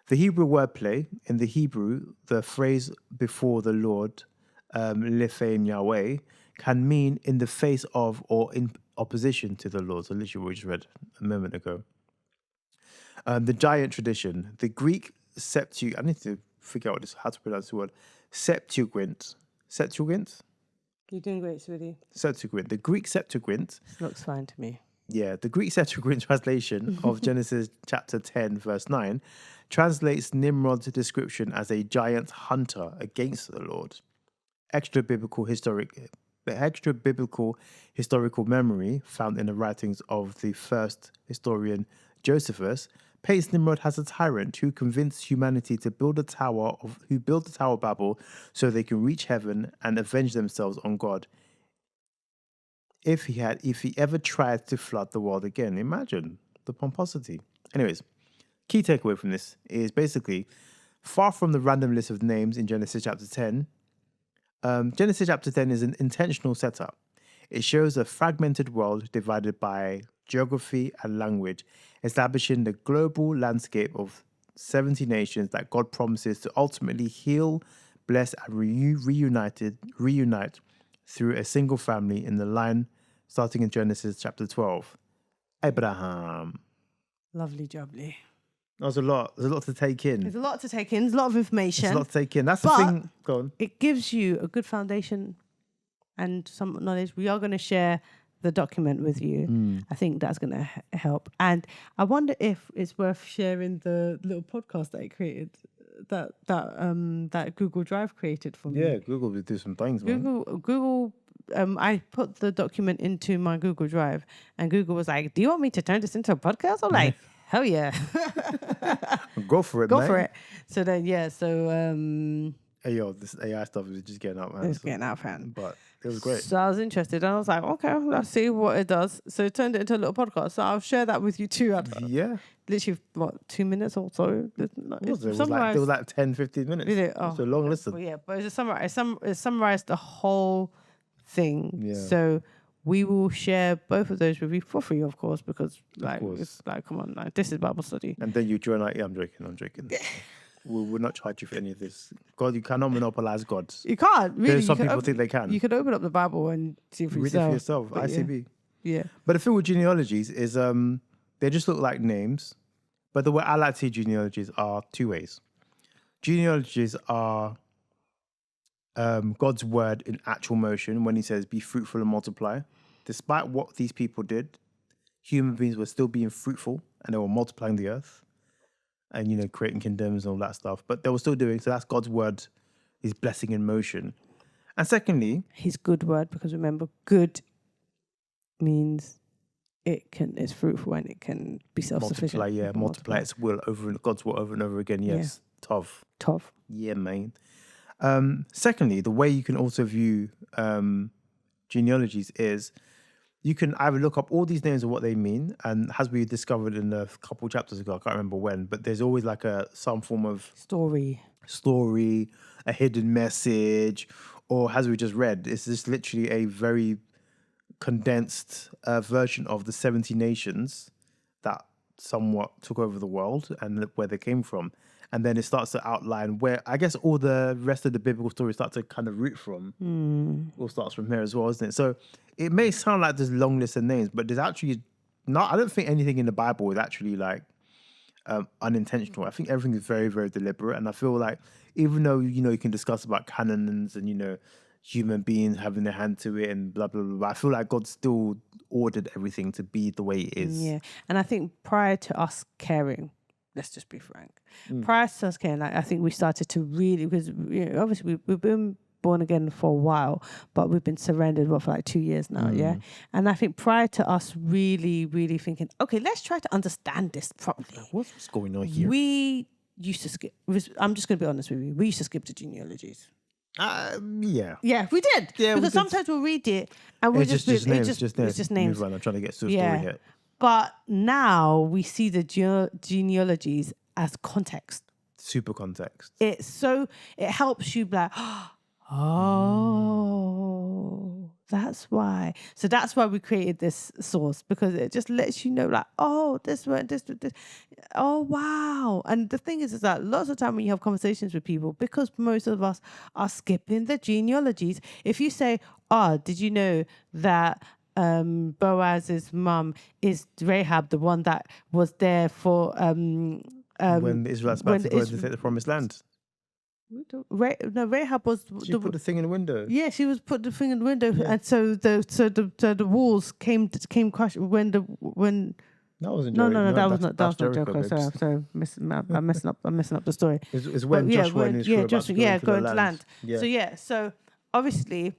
Speaker 2: The Hebrew wordplay, in the Hebrew, the phrase before the Lord, Lefein Yahweh, can mean in the face of or in opposition to the Lord. So literally what we just read a moment ago. The giant tradition, the Greek Septuagint, I need to figure out how to pronounce the word. Septuagint?
Speaker 1: You're doing great, sweetie.
Speaker 2: Septuagint. The Greek Septuagint.
Speaker 1: Looks fine to me.
Speaker 2: Yeah, the Greek Septuagint translation of Genesis chapter 10, verse 9, translates Nimrod's description as a giant hunter against the Lord. Extra biblical historical memory found in the writings of the first historian Josephus paints Nimrod as a tyrant who convinced humanity to build the Tower of Babel so they can reach heaven and avenge themselves on God. If he ever tried to flood the world again, imagine the pomposity. Anyways, key takeaway from this is basically far from the random list of names in Genesis chapter 10. Genesis chapter 10 is an intentional setup. It shows a fragmented world divided by geography and language, establishing the global landscape of 70 nations that God promises to ultimately heal, bless, and reunite through a single family in the line starting in Genesis chapter 12. Abraham.
Speaker 1: Lovely jubbly.
Speaker 2: There's a lot to take in.
Speaker 1: There's a lot to take in. There's a lot of information.
Speaker 2: There's a lot to take in. That's the thing. Go on.
Speaker 1: It gives you a good foundation and some knowledge. We are going to share the document with you. I think that's going to help. And I wonder if it's worth sharing the little podcast that I created, that Google Drive created for me.
Speaker 2: Yeah, Google will do some things, man.
Speaker 1: Google. I put the document into my Google Drive, and Google was like, "Do you want me to turn this into a podcast?" I'm like, "Hell yeah,
Speaker 2: go for it,
Speaker 1: go
Speaker 2: mate.
Speaker 1: for it." So then,
Speaker 2: hey yo, this AI stuff is just getting out, man.
Speaker 1: It's getting out, man.
Speaker 2: But it was great.
Speaker 1: So I was interested, and I was like, "Okay, let's see what it does." So it turned it into a little podcast. So I'll share that with you too.
Speaker 2: Yeah.
Speaker 1: Literally, 2 minutes or so?
Speaker 2: It was like 10, 15 minutes.
Speaker 1: Is it? Oh,
Speaker 2: it's a long listen.
Speaker 1: Well, yeah, but it summarized the whole thing.
Speaker 2: Yeah.
Speaker 1: So we will share both of those with you for free, of course, because it's like, come on, like, this is Bible study.
Speaker 2: And then you join I'm joking. We will not charge you for any of this. God, you cannot monopolize God.
Speaker 1: You can't. Really.
Speaker 2: Some people think they can.
Speaker 1: You could open up the Bible and see it for
Speaker 2: Read
Speaker 1: yourself.
Speaker 2: it for yourself.
Speaker 1: But
Speaker 2: ICB.
Speaker 1: Yeah.
Speaker 2: But the thing with genealogies is they just look like names. But the way I like to see genealogies are two ways. Genealogies are God's word in actual motion when he says, be fruitful and multiply. Despite what these people did, human beings were still being fruitful and they were multiplying the earth and, creating kingdoms and all that stuff. But they were still doing, so that's God's word, his blessing in motion. And secondly,
Speaker 1: his good word, because remember, good means it's fruitful and it can be self-sufficient.
Speaker 2: Multiply its will God's will over and over again, yes.
Speaker 1: Tov.
Speaker 2: Yeah, man. Secondly, the way you can also view genealogies is you can either look up all these names and what they mean, and as we discovered in a couple chapters ago, I can't remember when, but there's always like some form of story, a hidden message, or as we just read, it's just literally a very condensed version of the 70 nations that somewhat took over the world and where they came from. And then it starts to outline where I guess all the rest of the biblical stories start to kind of root from. All starts from here as well, isn't it? So it may sound like there's a long list of names, but there's actually not. I don't think anything in the Bible is actually like unintentional. I think everything is very, very deliberate. And I feel like even though you can discuss about canons and human beings having their hand to it and blah blah blah, I feel like God still ordered everything to be the way it is.
Speaker 1: Yeah, and I think prior to us caring. Let's just be frank. Prior to us caring, I think we started to really, because obviously we've been born again for a while, but we've been surrendered for like 2 years now, yeah? And I think prior to us really, really thinking, okay, let's try to understand this properly.
Speaker 2: What's going on here?
Speaker 1: We used to skip, I'm just going to be honest with you, we used to skip the genealogies.
Speaker 2: Yeah.
Speaker 1: Yeah, we did. Yeah, because sometimes we'll read it and we'll
Speaker 2: just names. It's just names. Move on. I'm trying to get to a story here.
Speaker 1: But now we see the genealogies as context.
Speaker 2: Super context.
Speaker 1: It helps you be like, oh, that's why. So that's why we created this source, because it just lets you know like, oh, this word, this. Oh, wow. And the thing is that lots of time when you have conversations with people, because most of us are skipping the genealogies, if you say, did you know that Boaz's mum is Rahab, the one that was there for
Speaker 2: when the Israelites about to go to take the promised land.
Speaker 1: Rahab was.
Speaker 2: She put the thing in the window.
Speaker 1: Yeah, she was put the thing in the window, and so the walls came crushed when. That wasn't Jericho. No, that was not Jericho. Sorry, I'm messing up the story.
Speaker 2: It's when Joshua and his crew about to go into the land.
Speaker 1: Yeah. So obviously,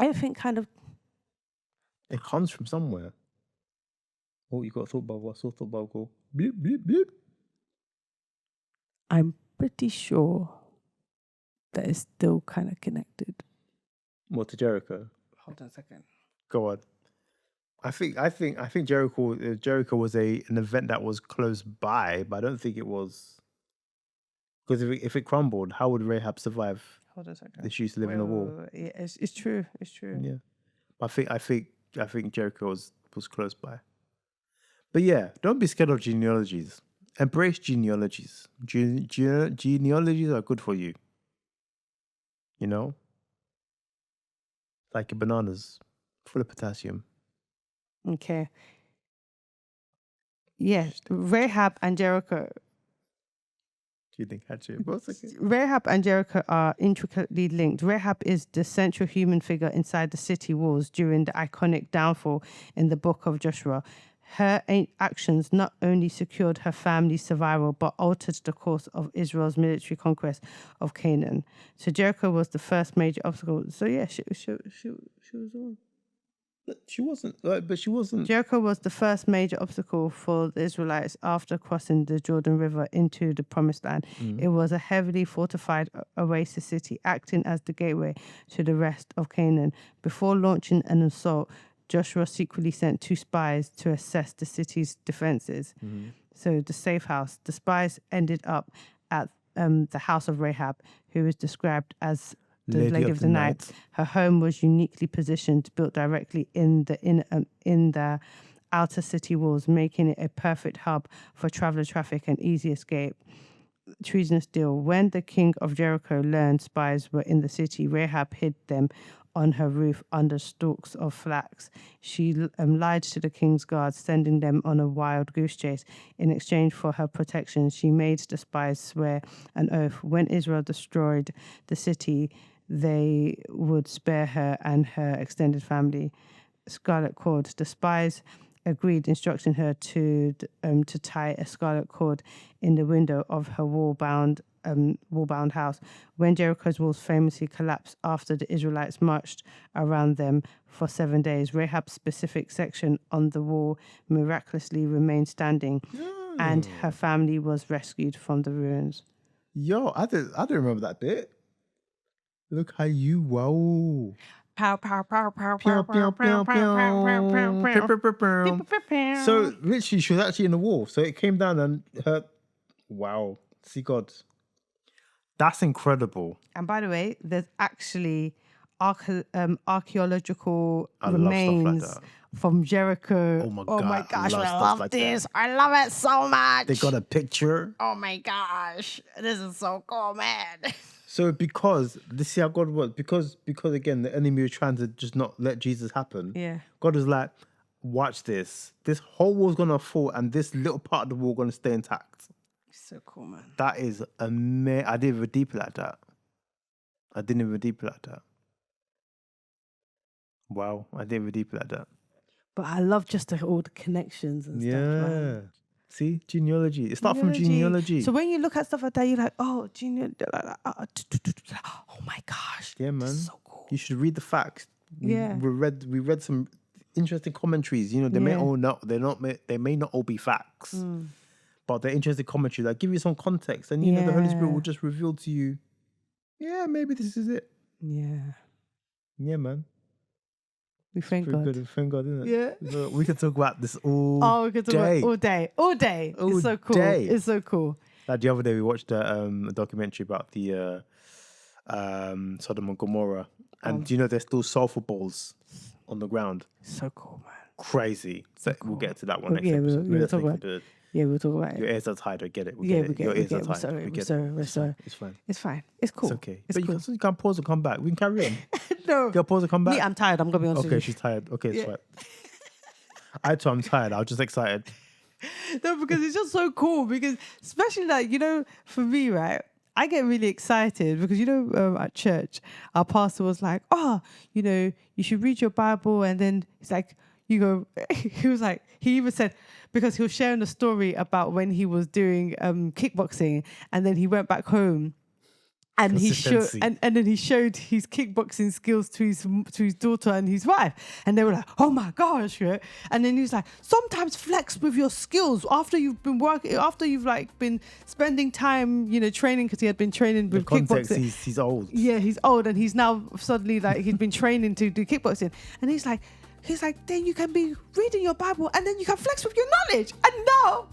Speaker 1: everything kind of.
Speaker 2: It comes from somewhere. Oh, you got a thought bubble. I saw a thought bubble go bleep, bleep, bleep.
Speaker 1: I'm pretty sure that it's still kind of connected.
Speaker 2: What, to Jericho?
Speaker 1: Hold on a second.
Speaker 2: Go on. I think Jericho was an event that was close by, but I don't think it was. Because if it crumbled, how would Rahab survive?
Speaker 1: Hold on a second.
Speaker 2: She used to live in the wall.
Speaker 1: Yeah, it's true.
Speaker 2: Yeah, I think Jericho was close by. But yeah, don't be scared of genealogies. Embrace genealogies. Genealogies are good for you. Like your bananas, full of potassium.
Speaker 1: Okay. Yeah, Rahab and Jericho.
Speaker 2: Do you think actually?
Speaker 1: Rahab and Jericho are intricately linked. Rahab is the central human figure inside the city walls during the iconic downfall in the book of Joshua. Her actions not only secured her family's survival, but altered the course of Israel's military conquest of Canaan. So Jericho was the first major obstacle. So yeah, she was on.
Speaker 2: But she wasn't.
Speaker 1: Jericho was the first major obstacle for the Israelites after crossing the Jordan River into the Promised Land. It was a heavily fortified oasis city, acting as the gateway to the rest of Canaan. Before launching an assault, Joshua secretly sent 2 spies to assess the city's defenses. So the safe house. The spies ended up at the house of Rahab, who is described as the Lady of the Night. Her home was uniquely positioned, built directly in the outer city walls, making it a perfect hub for traveler traffic and easy escape. Treasonous deal. When the king of Jericho learned spies were in the city, Rahab hid them on her roof under stalks of flax. She lied to the king's guards, sending them on a wild goose chase. In exchange for her protection, she made the spies swear an oath. When Israel destroyed the city, they would spare her and her extended family. Scarlet cord. The spies agreed, instructing her to tie a scarlet cord in the window of her wall-bound house. When Jericho's walls famously collapsed after the Israelites marched around them for 7 days, Rahab's specific section on the wall miraculously remained standing, and her family was rescued from the ruins.
Speaker 2: Yo, I didn't remember that bit. Look how you wow.
Speaker 1: Pow, pow, pow, pow,
Speaker 2: Pew,
Speaker 1: pow,
Speaker 2: pew,
Speaker 1: pow,
Speaker 2: pew,
Speaker 1: pow, pow, pow, pow,
Speaker 2: pew. Pew, pew, pew, pew.
Speaker 1: pow.
Speaker 2: So literally, she was actually in the wall. So it came down and her. Wow, see God. That's incredible.
Speaker 1: And by the way, there's actually archaeological
Speaker 2: I love
Speaker 1: remains
Speaker 2: stuff like that.
Speaker 1: from Jericho.
Speaker 2: Oh my
Speaker 1: Oh my
Speaker 2: God,
Speaker 1: gosh,
Speaker 2: I love
Speaker 1: I
Speaker 2: stuff
Speaker 1: love
Speaker 2: like
Speaker 1: this.
Speaker 2: that.
Speaker 1: I love it so much.
Speaker 2: They got a picture.
Speaker 1: Oh my gosh, this is so cool, man.
Speaker 2: So because this is how God was, because again the enemy was trying to just not let Jesus happen.
Speaker 1: Yeah.
Speaker 2: God was like, watch this. This whole wall's gonna fall, and this little part of the wall gonna stay intact.
Speaker 1: So cool, man.
Speaker 2: That is amazing. I didn't even deep like that. Wow, I didn't even deep like that.
Speaker 1: But I love just all the connections and stuff, man.
Speaker 2: See, genealogy. It starts from genealogy.
Speaker 1: So when you look at stuff like that, you're like, oh, genealogy. Oh my gosh.
Speaker 2: Yeah, man.
Speaker 1: This is so cool.
Speaker 2: You should read the facts.
Speaker 1: Yeah.
Speaker 2: We read some interesting commentaries. You know, they may not all be facts, but they're interesting commentaries that give you some context, and you know the Holy Spirit will just reveal to you. Yeah, maybe this is it.
Speaker 1: Yeah.
Speaker 2: Yeah, man.
Speaker 1: We thank God.
Speaker 2: Good. Thank God, isn't it?
Speaker 1: Yeah.
Speaker 2: So we could talk about this all
Speaker 1: Oh, we could talk about all day. It's so cool.
Speaker 2: Day.
Speaker 1: It's so cool.
Speaker 2: Like the other day, we watched a documentary about the Sodom and Gomorrah, and do you know there's still sulfur balls on the ground?
Speaker 1: So cool, man.
Speaker 2: Crazy. So
Speaker 1: cool.
Speaker 2: We'll get to that one next
Speaker 1: We'll
Speaker 2: episode.
Speaker 1: talk about it. Yeah, we'll talk about it.
Speaker 2: Your ears are tied. I get it.
Speaker 1: We
Speaker 2: Your
Speaker 1: get
Speaker 2: ears
Speaker 1: it.
Speaker 2: are tied.
Speaker 1: We're sorry.
Speaker 2: It's fine.
Speaker 1: It's fine. It's cool.
Speaker 2: It's okay.
Speaker 1: It's
Speaker 2: But
Speaker 1: cool.
Speaker 2: you can pause and come back. We can carry on.
Speaker 1: No.
Speaker 2: You can pause and come back.
Speaker 1: Me, I'm tired. I'm going to be honest with you.
Speaker 2: Okay, she's tired. Okay, it's fine. I too, I'm tired. I was just excited.
Speaker 1: No, because it's just so cool. Because especially like, you know, for me, right? I get really excited because, you know, at church, our pastor was like, oh, you know, you should read your Bible. And then it's like, he was like, he even said, because he was sharing a story about when he was doing kickboxing and then he went back home and he showed and then he showed his kickboxing skills to his daughter and his wife, and they were like, oh my gosh, yeah. And then he was like, sometimes flex with your skills after you've been been spending time, you know, training, because he had been training with kickboxing.
Speaker 2: He's old.
Speaker 1: Yeah, he's old, and he's now suddenly like he's been training to do kickboxing, and he's like, then you can be reading your Bible and then you can flex with your knowledge. And now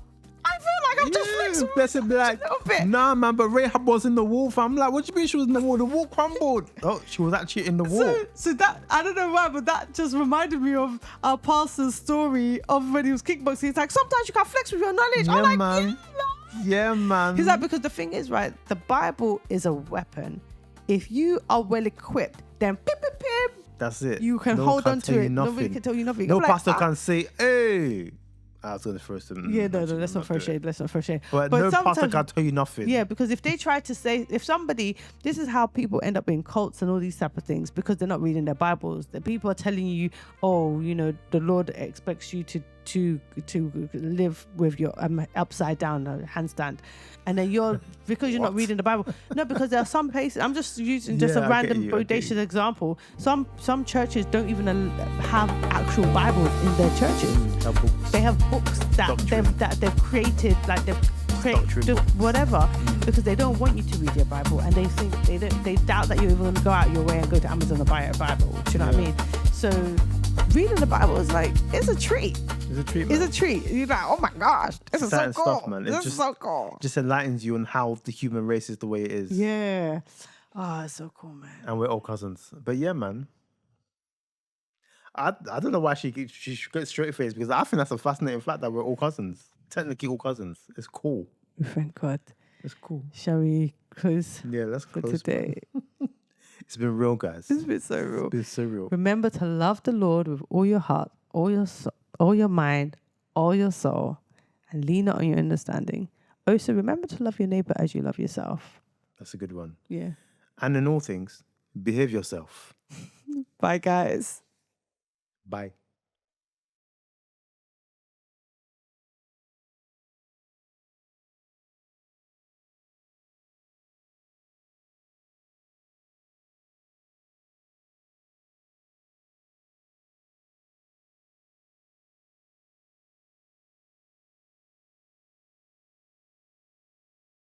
Speaker 1: I feel like I'm just flexing
Speaker 2: Bless it, like,
Speaker 1: a little bit.
Speaker 2: Nah, man, but Rahab was in the wall, fam. I'm like, what do you mean she was in the wall? The wall crumbled. Oh, she was actually in the wall.
Speaker 1: So that, I don't know why, but that just reminded me of our pastor's story of when he was kickboxing. He's like, sometimes you can flex with your knowledge.
Speaker 2: Yeah,
Speaker 1: I'm like,
Speaker 2: man. Yeah, man.
Speaker 1: He's like, because the thing is, right, the Bible is a weapon. If you are well equipped, then pip, pip, pip.
Speaker 2: That's it.
Speaker 1: You can hold on to it. Nobody can tell you nothing.
Speaker 2: No pastor can say, hey. I was going to throw some.
Speaker 1: Yeah, no, let's not throw shade.
Speaker 2: But no pastor can tell you nothing.
Speaker 1: Yeah, because if they try to say, this is how people end up in cults and all these type of things, because they're not reading their Bibles. The people are telling you, oh, you know, the Lord expects you to live with your upside down handstand, and then because you're not reading the Bible. No, because there are some places. I'm just using a random bodacious example. Some churches don't even have actual Bibles in their churches. They have books that they've created, like just whatever, because they don't want you to read your Bible, and they think they doubt that you're even going to go out your way and go to Amazon and buy a Bible. Do you know what I mean? So reading the Bible is like, it's a treat. It's a treat. You're like, oh my gosh, this is so cool.
Speaker 2: Stuff, man.
Speaker 1: This is so cool.
Speaker 2: Just enlightens you on how the human race is the way it is.
Speaker 1: Yeah. Oh, it's so cool, man.
Speaker 2: And we're all cousins. But yeah, man. I don't know why she gets straight face, because I think that's a fascinating fact that we're all cousins. Technically all cousins. It's cool.
Speaker 1: Thank God.
Speaker 2: It's cool.
Speaker 1: Shall we close?
Speaker 2: Yeah, let's close
Speaker 1: today.
Speaker 2: It's been real, guys.
Speaker 1: It's been so real.
Speaker 2: It's been so real.
Speaker 1: Remember to love the Lord with all your heart, all your soul, all your mind, all your soul, and lean not on your understanding. Also, remember to love your neighbor as you love yourself.
Speaker 2: That's a good one.
Speaker 1: Yeah.
Speaker 2: And in all things, behave yourself.
Speaker 1: Bye, guys.
Speaker 2: Bye.